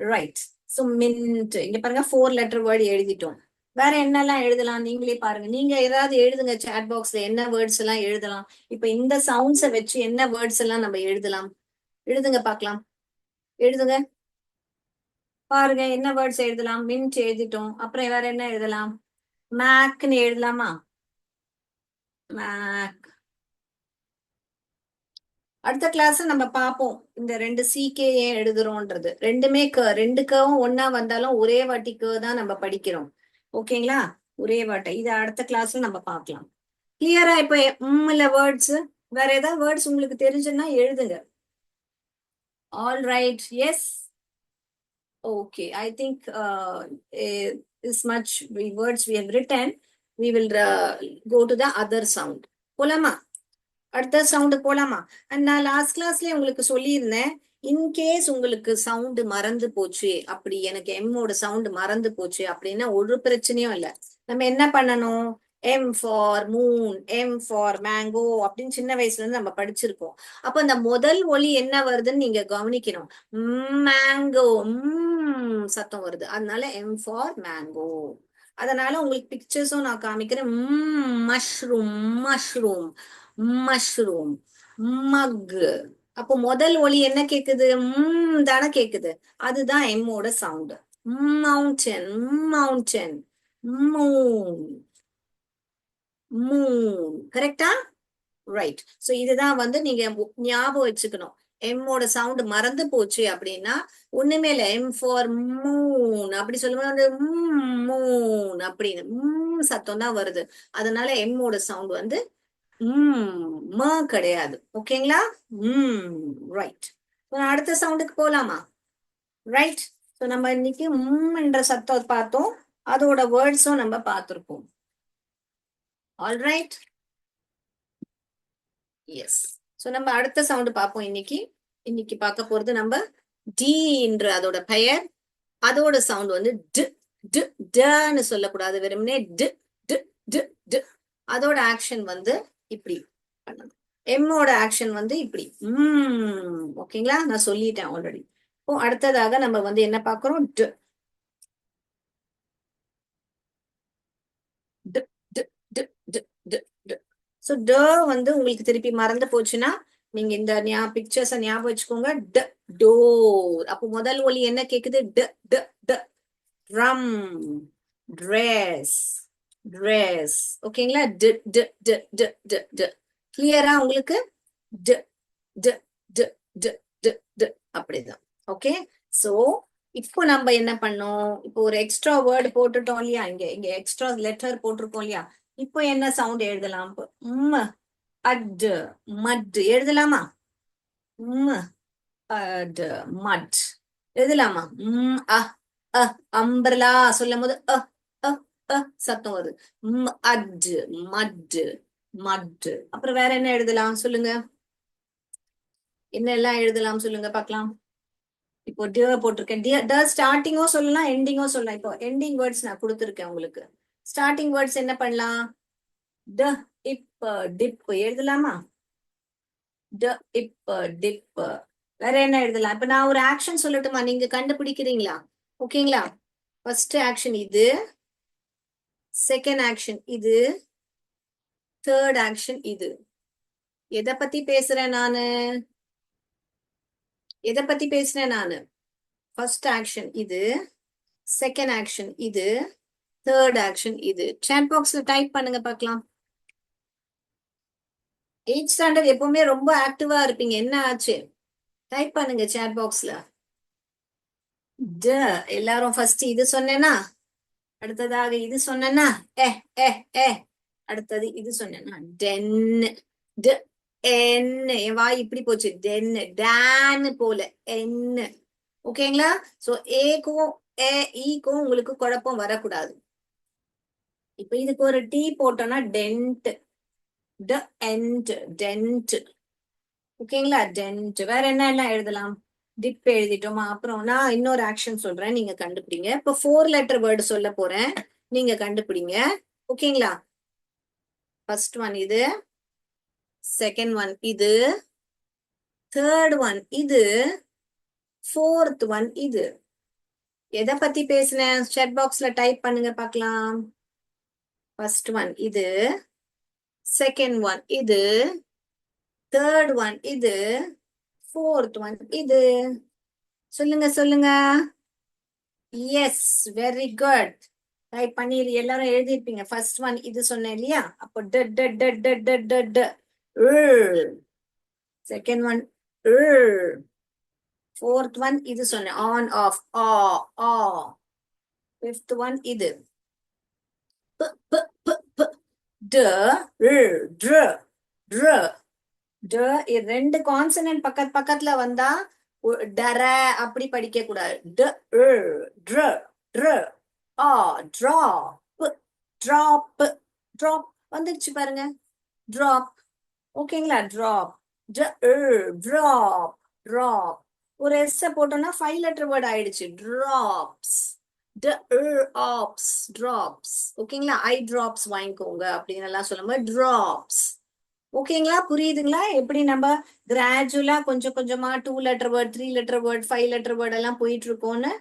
right. So mint. இங்க பாருங்க 4 லெட்டர் வேர்டு எழுதிட்டோம். வேற என்னெல்லாம் எழுதலாம் நீங்களே பாருங்க. நீங்க ஏதாவது எழுதுங்க சாட் பாக்ஸ்ல, என்ன வேர்ட்ஸ் எல்லாம் எழுதலாம். இப்ப இந்த சவுண்ட்ஸை வச்சு என்ன வேர்ட்ஸ் எல்லாம் நம்ம எழுதலாம்? எழுதுங்க பார்க்கலாம், எழுதுங்க பாருங்க. என்ன வேர்ட்ஸ் எழுதலாம்? மின்ட் எழுதிட்டோம், அப்புறம் வேற என்ன எழுதலாம்? மேக்னு எழுதலாமா? மேக். அடுத்த கிளாஸ் நம்ம பார்ப்போம் இந்த ரெண்டு சிகே ஏன் எழுதுறோம்ன்றது. ரெண்டுமே ரெண்டு கவும் ஒன்னா வந்தாலும் ஒரே வாட்டி தான் நம்ம படிக்கிறோம். ஓகேங்களா? ஒரே வாட்டி. இது அடுத்த கிளாஸ்ல நம்ம பார்க்கலாம். கிளியரா? இப்ப இல்ல வேர்ட்ஸ், வேற ஏதாவது வேர்ட்ஸ் உங்களுக்கு தெரிஞ்சுன்னா எழுதுங்க. All right, yes. Okay, I think this much words we have written. We will go to the other sound. போலாமா? அடுத்த சவுண்டு போலாமா? நான் லாஸ்ட் கிளாஸ்லயே உங்களுக்கு சொல்லியிருந்தேன், இன்கேஸ் உங்களுக்கு சவுண்டு மறந்து போச்சு, அப்படி எனக்கு எம்மோட சவுண்டு மறந்து போச்சு அப்படின்னா ஒரு பிரச்சனையும் இல்லை. நம்ம என்ன பண்ணணும்? M for Moon, M for mango அப்படின்னு சின்ன வயசுல இருந்து நம்ம படிச்சிருக்கோம். அப்ப அந்த முதல் ஒலி என்ன வருதுன்னு நீங்க கவனிக்கணும். மேங்கோ, சத்தம் வருது, அதனால எம் ஃபார் மேங்கோ. அதனால உங்களுக்கு பிக்சர்ஸும் நான் காமிக்கிறேன். Mushroom, mushroom, mushroom, mug. அப்போ முதல் ஒலி என்ன கேக்குது? தானே கேக்குது. அதுதான் எம்மோட sound. Mountain, mountain, moon, moon. கரெக்டா? ரைட். சோ இதுதான் வந்து நீங்க ஞாபகம் வச்சுக்கணும். எம்மோட சவுண்ட் மறந்து போச்சு அப்படின்னா ஒண்ணுமே இல்ல, எம் ஃபார் மூன் அப்படி சொல்லும்போது மூன் அப்படின்னு சத்தம் தான் வருது. அதனால எம்மோட சவுண்ட் வந்து ம கிடையாது. ஓகேங்களா? ரைட். அடுத்த சவுண்டுக்கு போலாமா? ரைட். ஸோ நம்ம இன்னைக்கு என்ற சத்தம் பார்த்தோம், அதோட வேர்ட்ஸும் நம்ம பார்த்திருக்கோம். All right, S. ஸோ நம்ம அடுத்த சவுண்டு பார்ப்போம் இன்னைக்கு. இன்னைக்கு பார்க்க போறது நம்ம டி என்ற அதோட பெயர். அதோட சவுண்ட் வந்து டு டு டன்னு சொல்லக்கூடாது, வெறுமனே டு டு டு டு. அதோட ஆக்ஷன் வந்து இப்படி பண்ணணும். எம்மோட ஆக்ஷன் வந்து இப்படி. ஓகேங்களா? நான் சொல்லிட்டேன் ஆல்ரெடி. இப்போ அடுத்ததாக நம்ம வந்து என்ன பார்க்கிறோம்? டு டு டு டு டு டு டு. ஸோ ட வந்து உங்களுக்கு திருப்பி மறந்து போச்சுன்னா நீங்க இந்த பிக்சர்ஸை ஞாபகம் வச்சுக்கோங்க. ட டோர். அப்போ முதல் ஒலி என்ன கேக்குது? ட ட ட. Drum, dress, dress. ஓகேங்களா? டு டு டு டு டு டு. கிளியரா உங்களுக்கு? டு டு டு டு டு டு. அப்படிதான். ஓகே. சோ இப்போ நம்ம என்ன பண்ணோம்? இப்போ ஒரு எக்ஸ்ட்ரா வேர்டு போட்டுட்டோம் இல்லையா? இங்க இங்க எக்ஸ்ட்ரா லெட்டர் போட்டிருக்கோம் இல்லையா? இப்போ என்ன சவுண்ட் எழுதலாம்? அட், மட் எழுதலாமா? அட், மட் எழுதலாமா? அ அம்பர்லா சொல்லும் போது அ அ சத்தம் வருது. அட், மட், மட். அப்புறம் வேற என்ன எழுதலாம் சொல்லுங்க? என்ன எல்லாம் எழுதலாம் சொல்லுங்க பார்க்கலாம். இப்போ டியர் போட்டிருக்கேன். டியர் ஸ்டார்டிங்கோ சொல்லலாம், எண்டிங்கோ சொல்லலாம். இப்போ எண்டிங் வேர்ட்ஸ் நான் கொடுத்துருக்கேன் உங்களுக்கு. ஸ்டார்டிங் வேர்ட்ஸ் என்ன பண்ணலாம்? ட இப் டிப் எழுதலாமா? ட இப் டிப். வேற என்ன எழுதலாம்? இப்ப நான் ஒரு ஆக்ஷன் சொல்லட்டுமா, நீங்க கண்டுபிடிக்கிறீங்களா? ஓகேங்களா? ஃபர்ஸ்ட் ஆக்ஷன் இது, செகண்ட் ஆக்ஷன் இது, தேர்ட் ஆக்ஷன் இது. எதை பத்தி பேசுறேன் நானு? எதை பத்தி பேசுறேன் நானு? ஃபர்ஸ்ட் ஆக்ஷன் இது, செகண்ட் ஆக்ஷன் இது, தேர்ட் ஆக்ஷன் இது. சாட் பாக்ஸ்ல டைப் பண்ணுங்க பார்க்கலாம். 8th ஸ்டாண்டர்ட் எப்பவுமே ரொம்ப ஆக்டிவா இருப்பீங்க, என்ன ஆச்சு? டைப் பண்ணுங்க சாட் பாக்ஸ்ல. எல்லாரும் ஃபர்ஸ்ட் இது சொன்னேன்னா, அடுத்ததாக இது சொன்னேன்னா ஏ ஏ ஏ, அடுத்தது இது சொன்னேன்னா டென், என், என் வாய் இப்படி போச்சு, டென்னு டேன்னு போல என்ன. ஓகேங்களா? சோ ஏக்கும் ஏ ஈக்கும் உங்களுக்கு குழப்பம் வரக்கூடாது. இப்ப இதுக்கு ஒரு டி போட்டோம்னா டென்ட், டென்ட் டென்ட். ஓகேங்களா? டென்ட். வேற என்ன எல்லாம் எழுதலாம்? டிப் எழுதிட்டோமா? அப்புறம் நான் இன்னொரு ஆக்ஷன் சொல்றேன், நீங்க கண்டுபிடிங்க. இப்ப 4 லெட்டர் வேர்டு சொல்ல போறேன், நீங்க கண்டுபிடிங்க. ஓகேங்களா? ஃபர்ஸ்ட் ஒன் இது, செகண்ட் ஒன் இது, தேர்ட் ஒன் இது, ஃபோர்த் ஒன் இது. எதை பத்தி பேசுனேன்? chat பாக்ஸ்ல டைப் பண்ணுங்க பார்க்கலாம். ஃபர்ஸ்ட் ஒன் இது, செகண்ட் ஒன் இது, தேர்ட் ஒன் இது, ஃபோர்த் ஒன் இது. சொல்லுங்க சொல்லுங்க. S, very good. டைப் பண்ணி எல்லாரும் எழுதிருப்பீங்க. ஃபர்ஸ்ட் ஒன் இது சொன்னேன் இல்லையா? அப்போ ட ட ட ட ட ட ட. செகண்ட் ஒன், ஃபோர்த் ஒன் இது சொன்னேன், ஆன் ஆஃப், ஆ ஆ. ஃபிஃப்த் ஒன் இது, ப ப ப ப, ட ட்ர ட்ர ட. ரெண்டு கான்சனன்ட் பக்கத்துல வந்தா டர அப்படி படிக்க கூடாது. ட ட்ர ட்ர ஆ, டிராப் டிராப் டிராப் வந்துருச்சு பாருங்க, டிராப். ஓகேங்களா? Drop, drop drop. ஒரு எஸ் போட்டோம்னா 5 லெட்டர் வேர்ட் ஆயிடுச்சு, டிராப்ஸ், ஆப்ஸ், டிராப்ஸ். ஓகேங்களா? ஐ டிராப்ஸ் வாங்கிக்கோங்க அப்படின்னு எல்லாம் சொல்லும்போது டிராப்ஸ். ஓகேங்களா? புரியுதுங்களா? எப்படி நம்ம கிராஜுவலா கொஞ்சம் கொஞ்சமா 2 letter word, 3 letter word, 5 letter word எல்லாம் போயிட்டு இருக்கோம்னு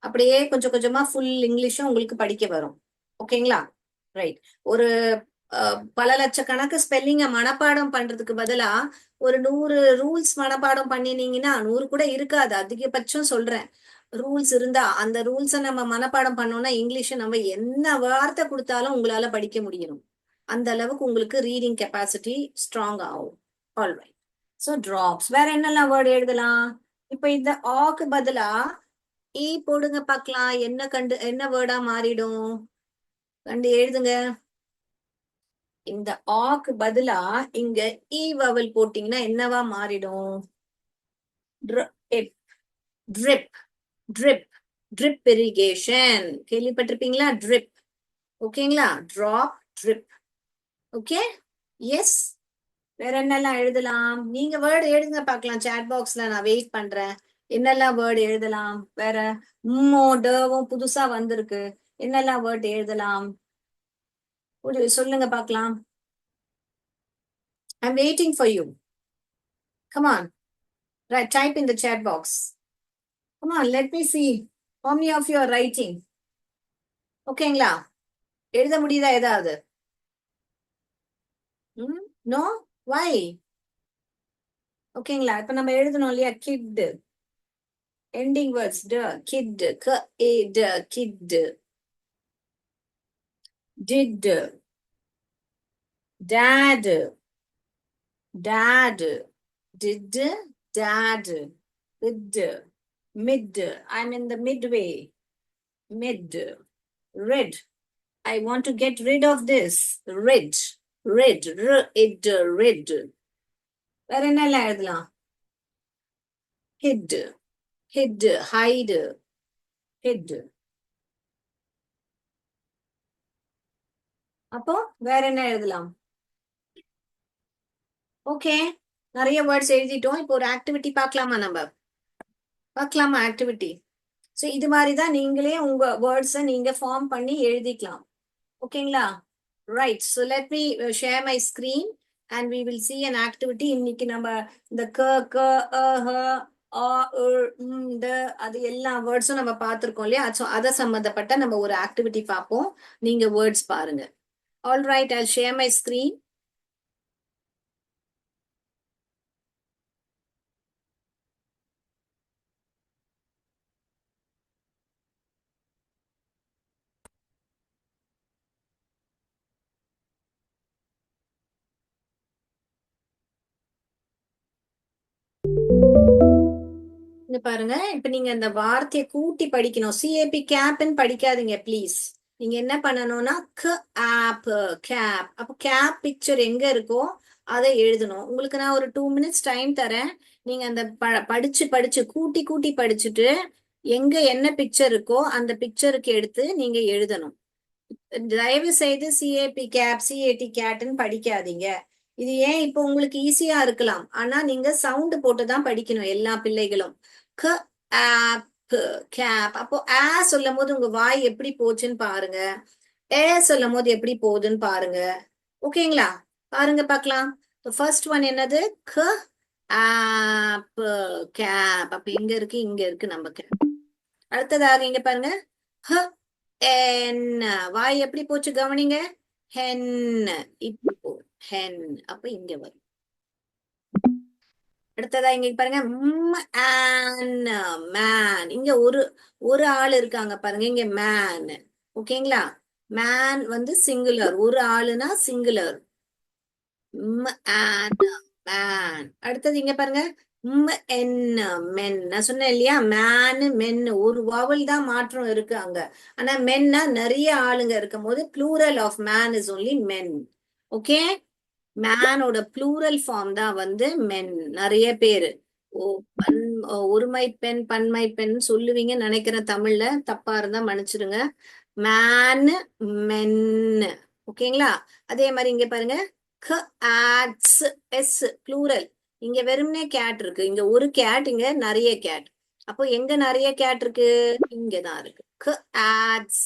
அப்படியே கொஞ்சம் கொஞ்சமா ஃபுல் இங்கிலீஷும் உங்களுக்கு படிக்க வரும். ஓகேங்களா? ரைட். ஒரு பல லட்சக்கணக்கு ஸ்பெல்லிங்க மனப்பாடம் பண்றதுக்கு பதிலா ஒரு 100 ரூல்ஸ் மனப்பாடம் பண்ணினீங்கன்னா, 100 கூட இருக்காது, அதிகபட்சம் சொல்றேன். ரூல்ஸ் இருந்தா அந்த ரூல்ஸை நம்ம மனப்பாடம் பண்ணோம்னா இங்கிலீஷ் நம்ம என்ன வார்த்தை கொடுத்தாலும் உங்களால படிக்க முடியும். அந்த அளவுக்கு உங்களுக்கு ரீடிங் கெப்பாசிட்டி ஸ்ட்ராங் ஆகும். ஆல்ரைட். So drops. வேற என்னெல்லாம் வேர்டு எழுதலாம்? இப்ப இந்த ஆக்கு பதிலா ஈ போடுங்க பார்க்கலாம், என்ன வேர்டா மாறிடும்? கண்டு எழுதுங்க. இந்த ஆக்கு பதிலா இங்க ஈ வவல் போட்டீங்கன்னா என்னவா மாறிடும்? Drip drip drip irrigation. கேள்விப்பட்டிருப்பீங்களா? ட்ரிப். ஓகேங்களா? Drop, drip. Okay, yes. வேற என்னெல்லாம் எழுதலாம்? நீங்க வேர்டு எழுதுங்க பார்க்கலாம் சாட் பாக்ஸ்ல, நான் வெயிட் பண்றேன். என்னெல்லாம் வேர்டு எழுதலாம்? வேற டவும் புதுசா வந்திருக்கு, என்னெல்லாம் வேர்டு எழுதலாம்? சொல்லுங்க பார்க்கலாம். I'm waiting for you. Come on. Right, type in the chat box. Come on, let me see how many of you are writing. ஓகேங்களா? எழுத முடியுதா ஏதாவது? நோ? வை? ஓகேங்களா? இப்ப நம்ம எழுதணும் இல்லையா? கிட், ending words, ட, kid, க ஏ ட, kid. Did, dad, dad, did, dad, with, mid, I'm in the midway, mid, rid, I want to get rid of this, rid, id, rid. வேற என்னெல்லாம் எழுதலாம்? hid, hide, hid. அப்போ வேற என்ன எழுதலாம்? ஓகே, நிறைய வேர்ட்ஸ் எழுதிட்டோம். இப்போ ஒரு ஆக்டிவிட்டி பார்க்கலாமா? நம்ம பார்க்கலாமா ஆக்டிவிட்டி? ஸோ இது மாதிரி தான் நீங்களே உங்க வேர்ட்ஸை நீங்க ஃபார்ம் பண்ணி எழுதிக்கலாம். ஓகேங்களா? Right. So let me share my screen and we will see an activity. இன்னைக்கு நம்ம இந்த க க ஹ ஆ ட அது எல்லா வேர்ட்ஸும் நம்ம பார்த்துருக்கோம் இல்லையா? ஸோ அதை சம்மந்தப்பட்ட நம்ம ஒரு ஆக்டிவிட்டி பார்ப்போம். நீங்க வேர்ட்ஸ் பாருங்க. All right, I share my screen. இங்க பாருங்க, இப்ப நீங்க அந்த வார்த்தையை கூட்டி படிக்கணும். சிஏபி கேப்ன்னு படிக்காதீங்க ப்ளீஸ். நீங்க என்ன பண்ணணும்னா க ஆப் கேப். அப்போ கேப் பிக்சர் எங்க இருக்கோ அதை எழுதணும். உங்களுக்கு நான் ஒரு 2 minutes டைம் தரேன். நீங்க அந்த படிச்சு படிச்சு கூட்டி கூட்டி படிச்சுட்டு எங்க என்ன பிக்சர் இருக்கோ அந்த பிக்சருக்கு எடுத்து நீங்க எழுதணும். தயவு செய்து சிஏபி கேப் சிஏடி கேட்னு படிக்காதீங்க. இது ஏன் இப்போ உங்களுக்கு ஈஸியா இருக்கலாம், ஆனா நீங்க சவுண்ட் போட்டு தான் படிக்கணும் எல்லா பிள்ளைகளும். க ஆப் கேப். அப்போ ஆ சொல்லும் போது உங்க வாய் எப்படி போச்சுன்னு பாருங்க, ஏ சொல்லும் போது எப்படி போகுதுன்னு பாருங்க. ஓகேங்களா? பாருங்க பார்க்கலாம். ஃபர்ஸ்ட் ஒன் என்னது? க ஆப் கேப். அப்ப எங்க இருக்கு? இங்க இருக்கு நம்ம கேப். அடுத்ததாக இங்க பாருங்க, ஹ என்ன வாய் எப்படி போச்சு கவனிங்க. ஹென். இப்படி போ ஹென். அப்ப இங்க வரும். அடுத்ததா இங்க பாருங்க, மேன். இங்க ஒரு ஒரு ஆள் இருக்காங்க பாருங்க, இங்க மேன். ஓகேங்களா? மேன் வந்து சிங்குலர், ஒரு ஆளுனா சிங்குலர். மேன். அடுத்தது இங்க பாருங்க, என்ன மென். நான் சொன்னேன் இல்லையா, மேனு மென் ஒரு வாவல் தான் மாற்றம் இருக்கு அங்க. ஆனா மென்னா நிறைய ஆளுங்க இருக்கும் போது plural of man is only men. Okay, மேனோட ப்ளூரல் ஃபார்ம் தான் வந்து மென், நிறைய பேரு. ஓ பன் ஒருமை பெண் பன்மை பெண் சொல்லுவீங்கன்னு நினைக்கிறேன். தமிழ்ல தப்பா இருந்தா மன்னிச்சிடுங்க. மேன் மென். ஓகேங்களா? அதே மாதிரி இங்க பாருங்க, கேட்ஸ் எஸ் ப்ளூரல். இங்க வெறும்னே கேட் இருக்கு, இங்க ஒரு கேட், இங்க நிறைய கேட். அப்போ எங்க நிறைய கேட் இருக்கு? இங்கதான் இருக்கு. Cats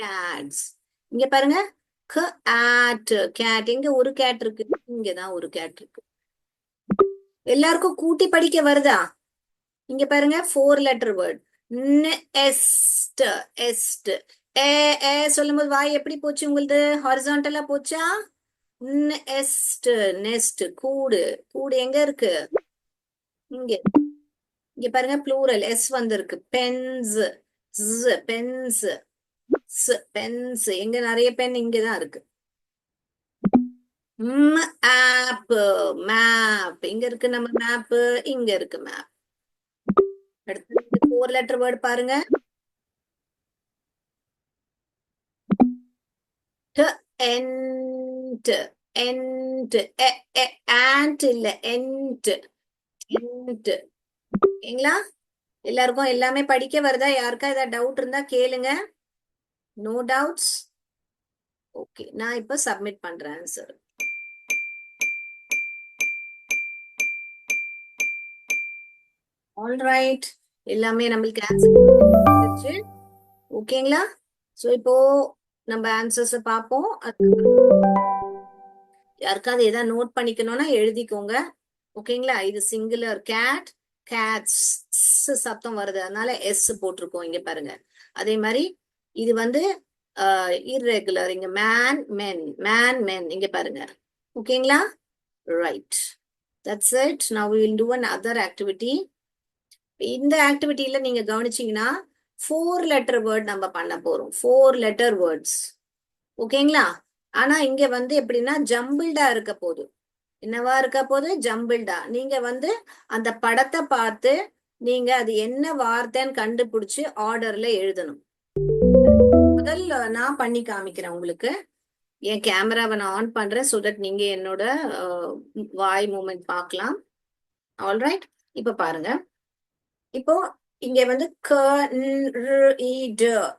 cats. இங்க பாருங்க, கேட் கேட். எங்க ஒரு கேட் இருக்கு? இங்கதான் ஒரு கேட் இருக்கு. எல்லாருக்கும் கூட்டி படிக்க வருதா? இங்க பாருங்க, 4 letter வேர்ட். எஸ்ட் எஸ்ட். ஏ ஏ சொல்லும் போது வாய் எப்படி போச்சு உங்களுது? ஹாரிசான்டலா போச்சா? நெஸ்ட் நெஸ்ட் கூடு. கூடு எங்க இருக்கு? இங்க. இங்க பாருங்க, ப்ளூரல் எஸ் வந்திருக்கு. Pens pens pens. எங்க நிறைய பென்? இங்கதான் இருக்கு. ஆப் மேப். இங்க இருக்கு நம்ம மேப், இங்க இருக்கு மேப். அடுத்து 4 letter வேர்ட் பாருங்க, என்ட் என்ட். ஆண்ட் இல்ல, என்ட் என்ட். ஓகேங்களா? எல்லாருக்கும் எல்லாமே படிக்க வருதா? யாருக்கா ஏதாவது டவுட் இருந்தா கேளுங்க. No doubts? ஓகே, நான் இப்ப சப்மிட் பண்றேன் ஆன்சர். ஆல்ரைட், எல்லாமே நம்மளுக்கு ஆன்சர். ஓகேங்களா? சோ இப்போ நம்ம ஆன்சர்ஸ் பார்ப்போம். யாருக்காவது ஏதாவது நோட் பண்ணிக்கணும்னா எழுதிக்கோங்க. ஓகேங்களா? இது சிங்குலர் கேட், கேட்ஸ் சத்தம் வருது, அதனால எஸ் போட்டிருக்கோம் இங்க பாருங்க. அதே மாதிரி இது வந்து இர்ரெகுலர். இங்க மேன் மென், மேன் மென். இங்க பாருங்க. ஓகேங்களா? Right, that's it. Now we will do an other activity. இந்த ஆக்டிவிட்டியில நீங்க கவனிச்சீங்கன்னா 4 letter வேர்ட் நம்ம பண்ண போறோம். 4 letter வேர்ட்ஸ். ஓகேங்களா? ஆனா இங்க வந்து எப்படின்னா ஜம்பிள்டா இருக்க போகுது. என்னவா இருக்க போது? ஜம்பிள்டா. நீங்க வந்து அந்த படத்தை பார்த்து நீங்க அது என்ன வார்த்தைன்னு கண்டுபிடிச்சு ஆர்டர்ல எழுதணும். முதல்ல நான் பண்ணி காமிக்கிறேன் உங்களுக்கு. என் கேமராவை நான் ஆன் பண்றேன், சோ தட் நீங்க என்னோட வாய் மூமெண்ட் பார்க்கலாம். ஆல்ரைட், இப்ப பாருங்க. இப்போ இங்க வந்து க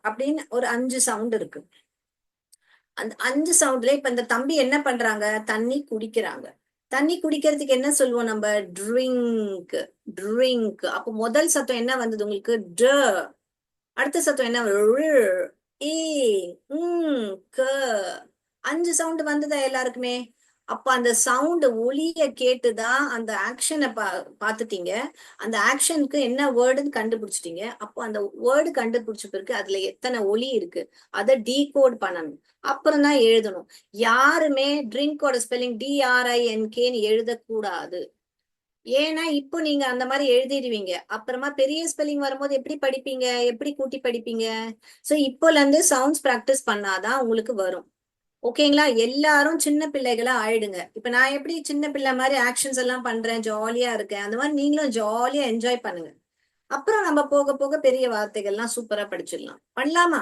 அப்படின்னு ஒரு 5 சவுண்ட் இருக்கு. அந்த 5 சவுண்ட்ல இப்ப இந்த தம்பி என்ன பண்றாங்க? தண்ணி குடிக்கிறாங்க. தண்ணி குடிக்கிறதுக்கு என்ன சொல்லுவோம் நம்ம? Drink drink. அப்போ முதல் சத்தம் என்ன வந்தது உங்களுக்கு? ட. அடுத்த சத்தம் என்ன? ஈ க. 5 சவுண்ட் வந்ததா எல்லாருக்குமே? அப்ப அந்த சவுண்ட் ஒலிய கேட்டுதான் அந்த ஆக்ஷனை பாத்துட்டீங்க. அந்த ஆக்ஷனுக்கு என்ன வேர்டுன்னு கண்டுபிடிச்சிட்டீங்க. அப்போ அந்த வேர்டு கண்டுபிடிச்ச பிறகு அதுல எத்தனை ஒலி இருக்கு அதை டீகோட் பண்ணணும். அப்புறம் தான் எழுதணும். யாருமே ட்ரிங்கோட ஸ்பெல்லிங் DRINKன்னு எழுதக்கூடாது. ஏன்னா இப்போ நீங்க அந்த மாதிரி எழுதிடுவீங்க, அப்புறமா பெரிய ஸ்பெல்லிங் வரும்போது எப்படி படிப்பீங்க? எப்படி கூட்டி படிப்பீங்க? சோ இப்போல இருந்து சவுண்ட்ஸ் பிராக்டிஸ் பண்ணாதான் உங்களுக்கு வரும். ஓகேங்களா? எல்லாரும் சின்ன பிள்ளைகளா ஆயிடுங்க. இப்ப நான் எப்படி சின்ன பிள்ளை மாதிரி ஆக்ஷன்ஸ் எல்லாம் பண்றேன், ஜாலியா இருக்கேன், அந்த மாதிரி நீங்களும் ஜாலியா என்ஜாய் பண்ணுங்க. அப்புறம் நம்ம போக போக பெரிய வார்த்தைகள்லாம் சூப்பரா படிச்சிடலாம். பண்ணலாமா?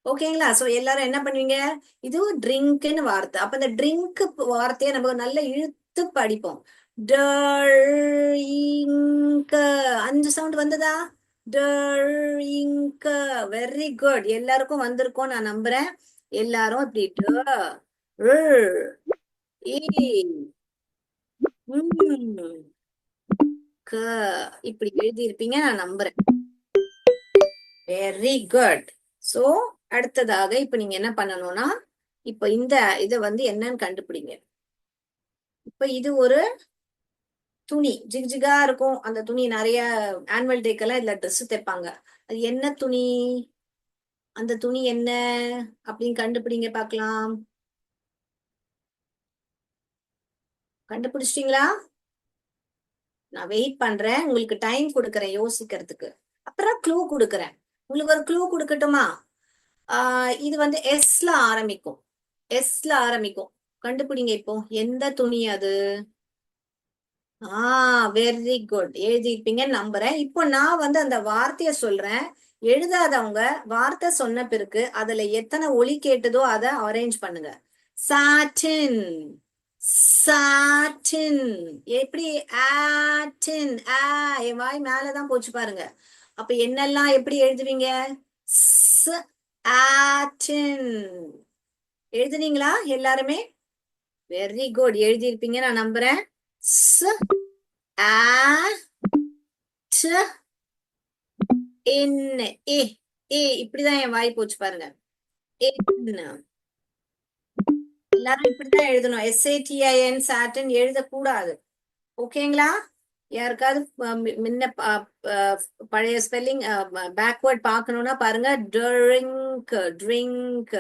ஓகேங்களா? சோ எல்லாரும் என்ன பண்ணுவீங்க? இது ட்ரிங்க்னு வார்த்தை. அப்ப இந்த ட்ரிங்க் வார்த்தையை நம்ம நல்லா இழுத்து படிப்போம். இங்க 5 சவுண்ட் வந்ததா? இங்க. Very good. எல்லாருக்கும் வந்திருக்கும் நான் நம்புறேன். எல்லாரும் இப்படி க இப்படி எழுதி இருப்பீங்க நான் நம்புறேன். Very good. சோ அடுத்ததாக இப்ப நீங்க என்ன பண்ணணும்னா, இப்ப இந்த இத வந்து என்னன்னு கண்டுபிடிங்க. இப்ப இது ஒரு துணி ஜிக் ஜிகா இருக்கும். அந்த துணி நிறைய ஆனுவல் டேக்கெல்லாம் இதுல ட்ரெஸ் தைப்பாங்க. அது என்ன துணி? அந்த துணி என்ன அப்படின்னு கண்டுபிடிங்க பார்க்கலாம். கண்டுபிடிச்சிட்டீங்களா? நான் வெயிட் பண்றேன். உங்களுக்கு டைம் கொடுக்கறேன் யோசிக்கிறதுக்கு. அப்புறம் க்ளூ கொடுக்கறேன். உங்களுக்கு ஒரு க்ளூ கொடுக்கட்டுமா? இது வந்து எஸ்ல ஆரம்பிக்கும். எஸ்ல ஆரம்பிக்கும். கண்டுபிடிங்க இப்போ. எந்த துணி அது? Very good. எழுதிருப்பீங்கன்னு நம்புறேன். இப்போ நான் வந்து அந்த வார்த்தைய சொல்றேன். எழுதாதவங்க வார்த்தை சொன்ன பிறகு அதுல எத்தனை ஒலி கேட்டதோ அதை அரேஞ்ச் பண்ணுங்க. சாட்டின். சாட்டின். எப்படி? ஆட்டின். என் வாய் மேலதான் போச்சு பாருங்க. அப்ப என்னெல்லாம் எப்படி எழுதுவீங்க? ஸ் ஆட்டின். எழுதுனீங்களா எல்லாருமே? Very good. எழுதியிருப்பீங்க நான் நம்புறேன். ஸ் ஆ ட் இன். ஏ ஏ இப்படிதான் என் வாய் போச்சு பாருங்க. இன். எல்லாரும் இப்படிதான் எழுதணும். எஸ்ஏடிஐஎன் சாட்டன் எழுதக்கூடாது. ஓகேங்களா? யாருக்காவது முன்ன பழைய ஸ்பெல்லிங் பேக்வர்ட் பார்க்கணும்னா பாருங்க. Drink drink.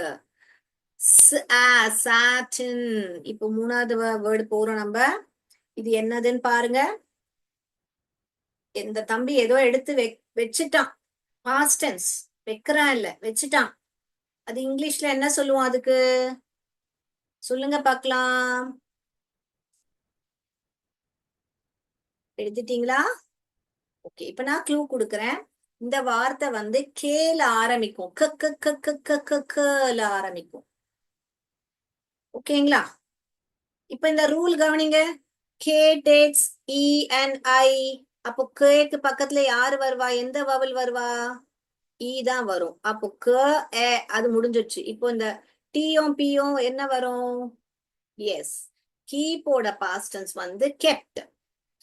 சாட்டின். இப்போ மூணாவது வேர்டு போறோம் நம்ம. இது என்னதுன்னு பாருங்க. இந்த தம்பி ஏதோ எடுத்து வச்சுட்டான். Past tense. வைக்கிறான் இல்ல, வச்சுட்டான். அது இங்கிலீஷ்ல என்ன சொல்லுவோம் அதுக்கு? சொல்லுங்க பார்க்கலாம். எழுதிட்டீங்களா? ஓகே. இப்ப நான் க்ளூ கொடுக்குறேன். இந்த வார்த்தை வந்து கேல ஆரம்பிக்கும். க க க க க க கல ஆரம்பிக்கும். ஓகேங்களா? இப்ப இந்த ரூல் கவனிங்க. K takes E and I. அப்போ கேக்கு பக்கத்துல யாரு வருவா? எந்த வவல் வருவா? ஈ தான் வரும். அப்போ க ஏ அது முடிஞ்சிருச்சு. இப்போ இந்த டீயும் பியும் என்ன வரும்? எஸ். கீப்போட பாஸ்டன்ஸ் வந்து கெப்ட்.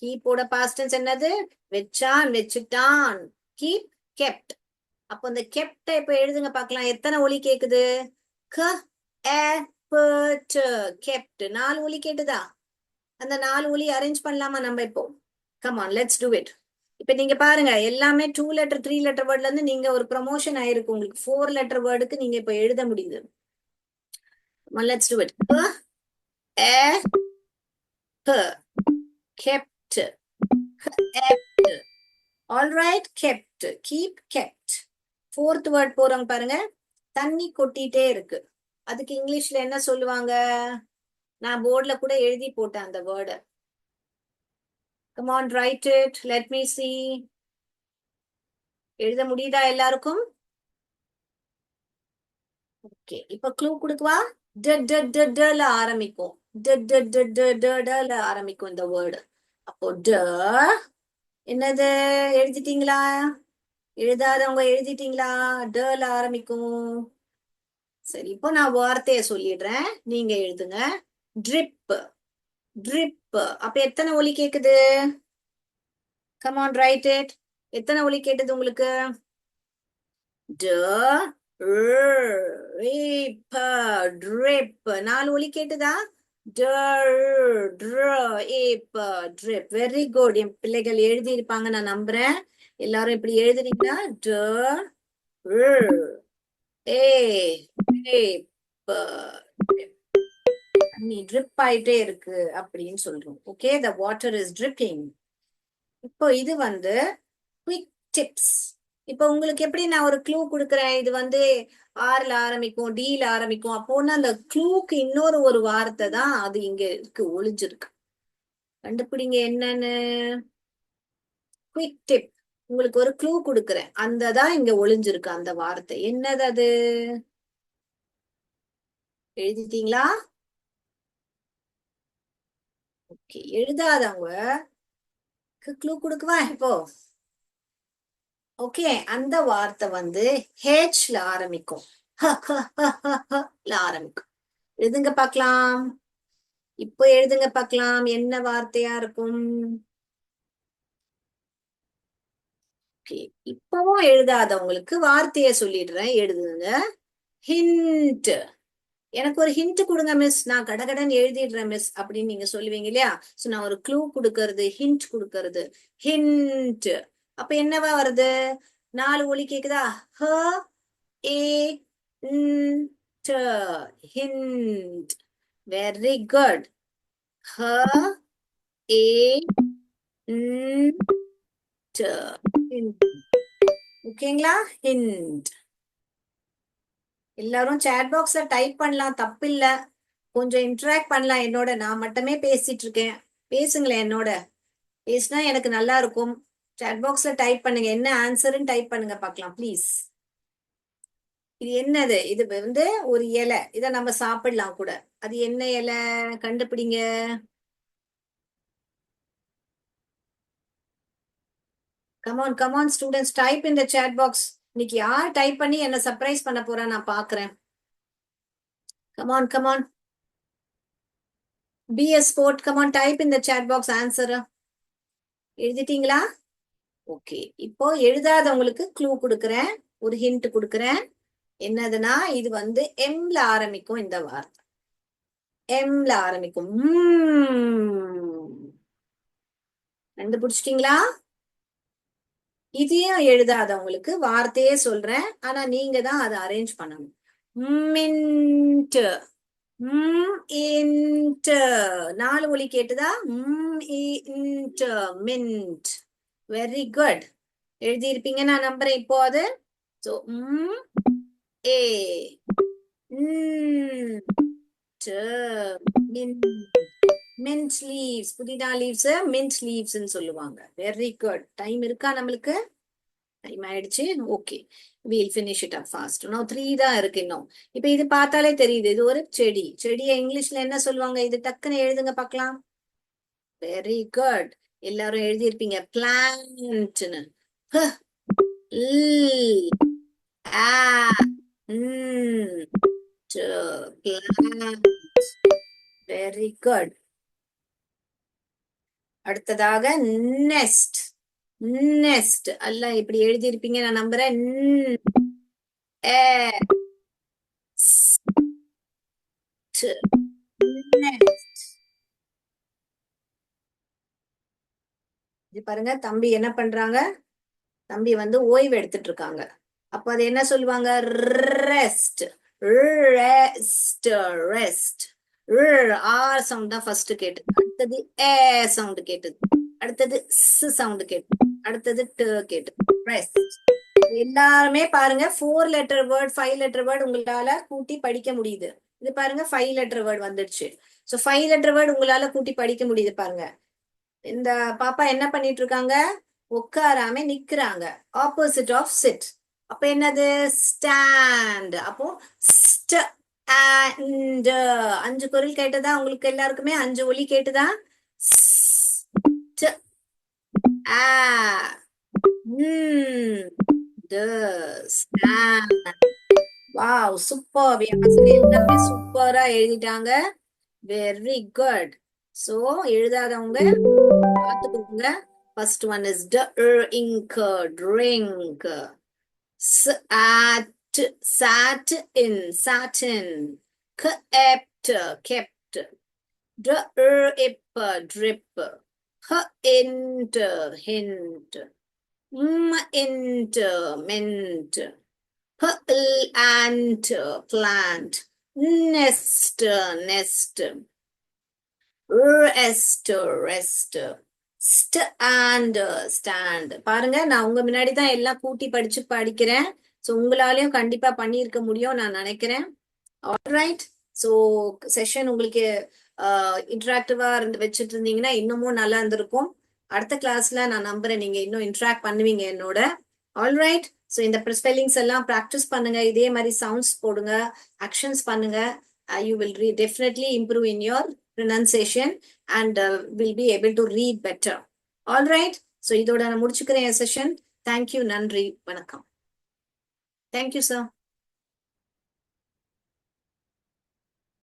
கீப்போட பாஸ்டன்ஸ் என்னது? வச்சான், வச்சுட்டான். Keep kept. அப்போ இந்த கெப்ட இப்ப எழுதுங்க பார்க்கலாம். எத்தனை ஒலி கேக்குது? க ஏ கெப்ட். 4 ஒலி கேட்டுதா? அந்த 4 ஒலி அரேஞ்ச் பண்ணலாமா நம்ம இப்போ? Come on, let's do it. இப்ப நீங்க பாருங்க, எல்லாமே 2 லெட்டர் 3 லெட்டர் வேர்ட்ல இருந்து நீங்க ஒரு ப்ரமோஷன் ஆயிருக்கு. உங்களுக்கு 4 லெட்டர் வேர்டுக்கு நீங்க இப்ப எழுத முடியுது. Let's do it. A kept. kept. All right, kept. Keep kept. Fourth word போறோம் பாருங்க. தண்ணி கொட்டிட்டே இருக்கு. அதுக்கு இங்கிலீஷ்ல என்ன சொல்லுவாங்க? நான் போர்ட்ல கூட எழுதி போட்டேன் அந்த வேர்டை. Come on, write it. Let me see. எழுத முடியுதா எல்லாருக்கும்? ஓகே. இப்ப க்ளூ கொடுக்கவா? ல ஆரம்பிக்கும். ல ஆரம்பிக்கும் இந்த வேர்டு. அப்போ என்னது? எழுதிட்டீங்களா? எழுதாதவங்க எழுதிட்டீங்களா? ல ஆரம்பிக்கும். சரி, இப்போ நான் வார்த்தைய சொல்லிடுறேன். நீங்க எழுதுங்க. ட்ரிப். ட்ரிப். அப்ப எத்தனை ஒலி கேக்குது? Come on, right it. எத்தனை ஒலி கேட்டது உங்களுக்கு? ட்ரிப். 4 ஒலி கேட்டுதா? ட்ரிப். Very good. என் பிள்ளைகள் எழுதி இருப்பாங்க நான் நம்புறேன். எல்லாரும் இப்படி எழுதுறீங்களா? நீ ட்ரிப் ஆயிட்டே இருக்கு அப்படின்னு சொல்றோம். Okay, the water is tripping. இப்போ இது வந்து குவிக் டிப்ஸ். இப்போ உங்களுக்கு எப்படி நான் ஒரு க்ளூ கொடுக்குறேன். இது வந்து ஆர்ல ஆரம்பிக்கும், டில ஆரம்பிக்கும். அப்போன்னா அந்த க்ளூக்கு இன்னொரு ஒரு வார்த்தை தான் அது இங்க இருக்கு, ஒளிஞ்சிருக்கு. கண்டுபிடிங்க என்னன்னு. Quick tip. உங்களுக்கு ஒரு க்ளூ கொடுக்குறேன். அந்த தான் இங்க ஒளிஞ்சிருக்கு அந்த வார்த்தை. என்னது அது? எழுதிட்டீங்களா? ஓகே, எழுதாதவங்க க்ளூ கொடுக்கவா இப்போ? ஓகே, அந்த வார்த்தை வந்து ஹேச்ல ஆரம்பிக்கும். ல ஆரம்பிக்கும். எழுதுங்க பார்க்கலாம். இப்போ எழுதுங்க பார்க்கலாம், என்ன வார்த்தையா இருக்கும்? ஓகே, இப்பவும் எழுதாதவங்களுக்கு வார்த்தைய சொல்லிடுறேன், எழுதுங்க. ஹிண்ட். எனக்கு ஒரு ஹிண்ட் கொடுங்க மிஸ், நான் கடகடன் எழுதிடுறேன் மிஸ் அப்படின்னு நீங்க சொல்லுவீங்க இல்லையா? சோ நான் ஒரு க்ளூ கொடுக்கறது, ஹிண்ட் கொடுக்கறது. ஹிண்ட். அப்ப என்னவா வருது? 4 ஒலி கேக்குதா? ஹ, ஏ, ட். ஹிண்ட். Very good. ஹ, ஏ, ட். ஓகேங்களா? ஹிண்ட். எல்லாரும் சேட் பாக்ஸ்ல டைப் பண்ணலாம், தப்பில்ல. கொஞ்சம் இன்டராக்ட் பண்ணலாம் என்னோட. நான் மட்டுமே பேசிட்டு இருக்கேன், பேசுங்களேன் என்னோட. பேசினா எனக்கு நல்லா இருக்கும். சேட் பாக்ஸ்ல டைப் பண்ணுங்க, என்ன ஆன்சர்ன்னு டைப் பண்ணுங்க பார்க்கலாம் ப்ளீஸ். இது என்னது? இது வந்து ஒரு இலை, இதை நம்ம சாப்பிடலாம் கூட. அது என்ன இலை? கண்டுபிடிங்க. Come on come on students, type in the chat box. இன்னைக்கு யார் டைப் பண்ணி என்ன சர்ப்ரைஸ் பண்ண போறா நான் பாக்குறேன். Come on come on, be a sport. Come on, type in the chat box answer. எழுதிட்டீங்களா? ஓகே, இப்போ எழுதாதவங்களுக்கு க்ளூ கொடுக்குறேன், ஒரு ஹிண்ட் கொடுக்குறேன். என்னதுன்னா, இது வந்து எம்ல ஆரம்பிக்கும் இந்த வார்த்தை. எம்ல ஆரம்பிக்கும். கண்டுபிடிச்சிட்டீங்களா? இதையும் எழுதாதவங்களுக்கு வார்த்தையே சொல்றேன், ஆனா நீங்க தான் அதை அரேஞ்ச் பண்ணணும். மின்ட். இன்ட். 4 ஒலி கேட்டுதா? இன்ட். மின்ட். Very good. எழுதியிருப்பீங்க நான் நம்புறேன் இப்போ அது. So a mint leaves. புதினா லீவ்ஸ் மின்ட் லீவ்ஸ்ன்னு சொல்லுவாங்க. Very good. டைம் இருக்கா நம்மளுக்கு? டைம் ஆயிடுச்சு. Okay, we'll finish it up fast. இன்னும் 3 தான் இருக்கு இன்னும். இப்ப இது பார்த்தாலே தெரியுது, இது ஒரு செடி. செடியை இங்கிலீஷ்ல என்ன சொல்லுவாங்க? இது டக்குன்னு எழுதுங்க பார்க்கலாம். Very good. எல்லாரும் எழுதியிருப்பீங்க பிளான்ட்னு. Very good. அடுத்ததாக நெஸ்ட். நெஸ்ட் எல்லாம் இப்படி எழுதியிருப்பீங்க நான் நம்புறேன். இது பாருங்க, தம்பி என்ன பண்றாங்க? தம்பி வந்து ஓய்வு எடுத்துட்டு இருக்காங்க. அப்ப அது என்ன சொல்லுவாங்க? Rest. Rest. Rest. R sound தான் ஃபர்ஸ்ட் கேட்டது, அடுத்தது ஏ சவுண்ட் கேட்டது, அடுத்தது ஸ் சவுண்ட் கேட்டது, அடுத்தது ட் கேட்டது. ரெஸ்ட். எல்லாருமே பாருங்க 4 லெட்டர் வேர்ட் 5 லெட்டர் வேர்ட் உங்களால கூட்டி படிக்க முடியுது. இது பாருங்க 5 லெட்டர் வேர்ட் வந்துடுச்சு. ஸோ 5 லெட்டர் வேர்ட் உங்களால கூட்டி படிக்க முடியுது பாருங்க. இந்த பாப்பா என்ன பண்ணிட்டு இருக்காங்க? உட்காராம நிக்கிறாங்க. Opposite of sit. அப்ப என்னது? ஸ்டாண்ட். அப்போ ஸ்ட் அண்ட். 5 குரல் கேட்டதா? உங்களுக்கு எல்லாருக்குமே 5 ஒலி கேட்டுதா? Wow, super. எல்லாமே சூப்பரா எழுதிட்டாங்க. Very good. சோ எழுதாதவங்க பார்த்துக்கோங்க. First one is ink, drink. Sat, sat in, satin. Kept, kept. Drip, drip. Hint, hint. Int, mint. Plant, plant. Nest, nest. Rest, rest. Stand, stand. பாருங்க, நான் உங்க முன்னாடி தான் எல்லாம் கூட்டி படிச்சு படிக்கிறேன். ஸோ உங்களாலையும் கண்டிப்பா பண்ணியிருக்க முடியும் நான் நினைக்கிறேன். ஆல்ரைட். ஸோ செஷன் உங்களுக்கு இன்டராக்டிவா இருந்து வச்சுட்டு இருந்தீங்கன்னா இன்னமும் நல்லா இருந்திருக்கும். அடுத்த கிளாஸ்ல நான் நம்புறேன் நீங்க இன்னும் இன்ட்ராக்ட் பண்ணுவீங்க என்னோட. ஆல்ரைட். ஸோ இந்த ஸ்பெல்லிங்ஸ் எல்லாம் ப்ராக்டிஸ் பண்ணுங்க. இதே மாதிரி சவுண்ட்ஸ் போடுங்க, ஆக்ஷன்ஸ் பண்ணுங்க. You will definitely improve in your pronunciation and will be able to read better. Alright. So இதோட நான் முடிச்சுக்கிறேன் என் செஷன். தேங்க்யூ. நன்றி. வணக்கம். Thank you sir.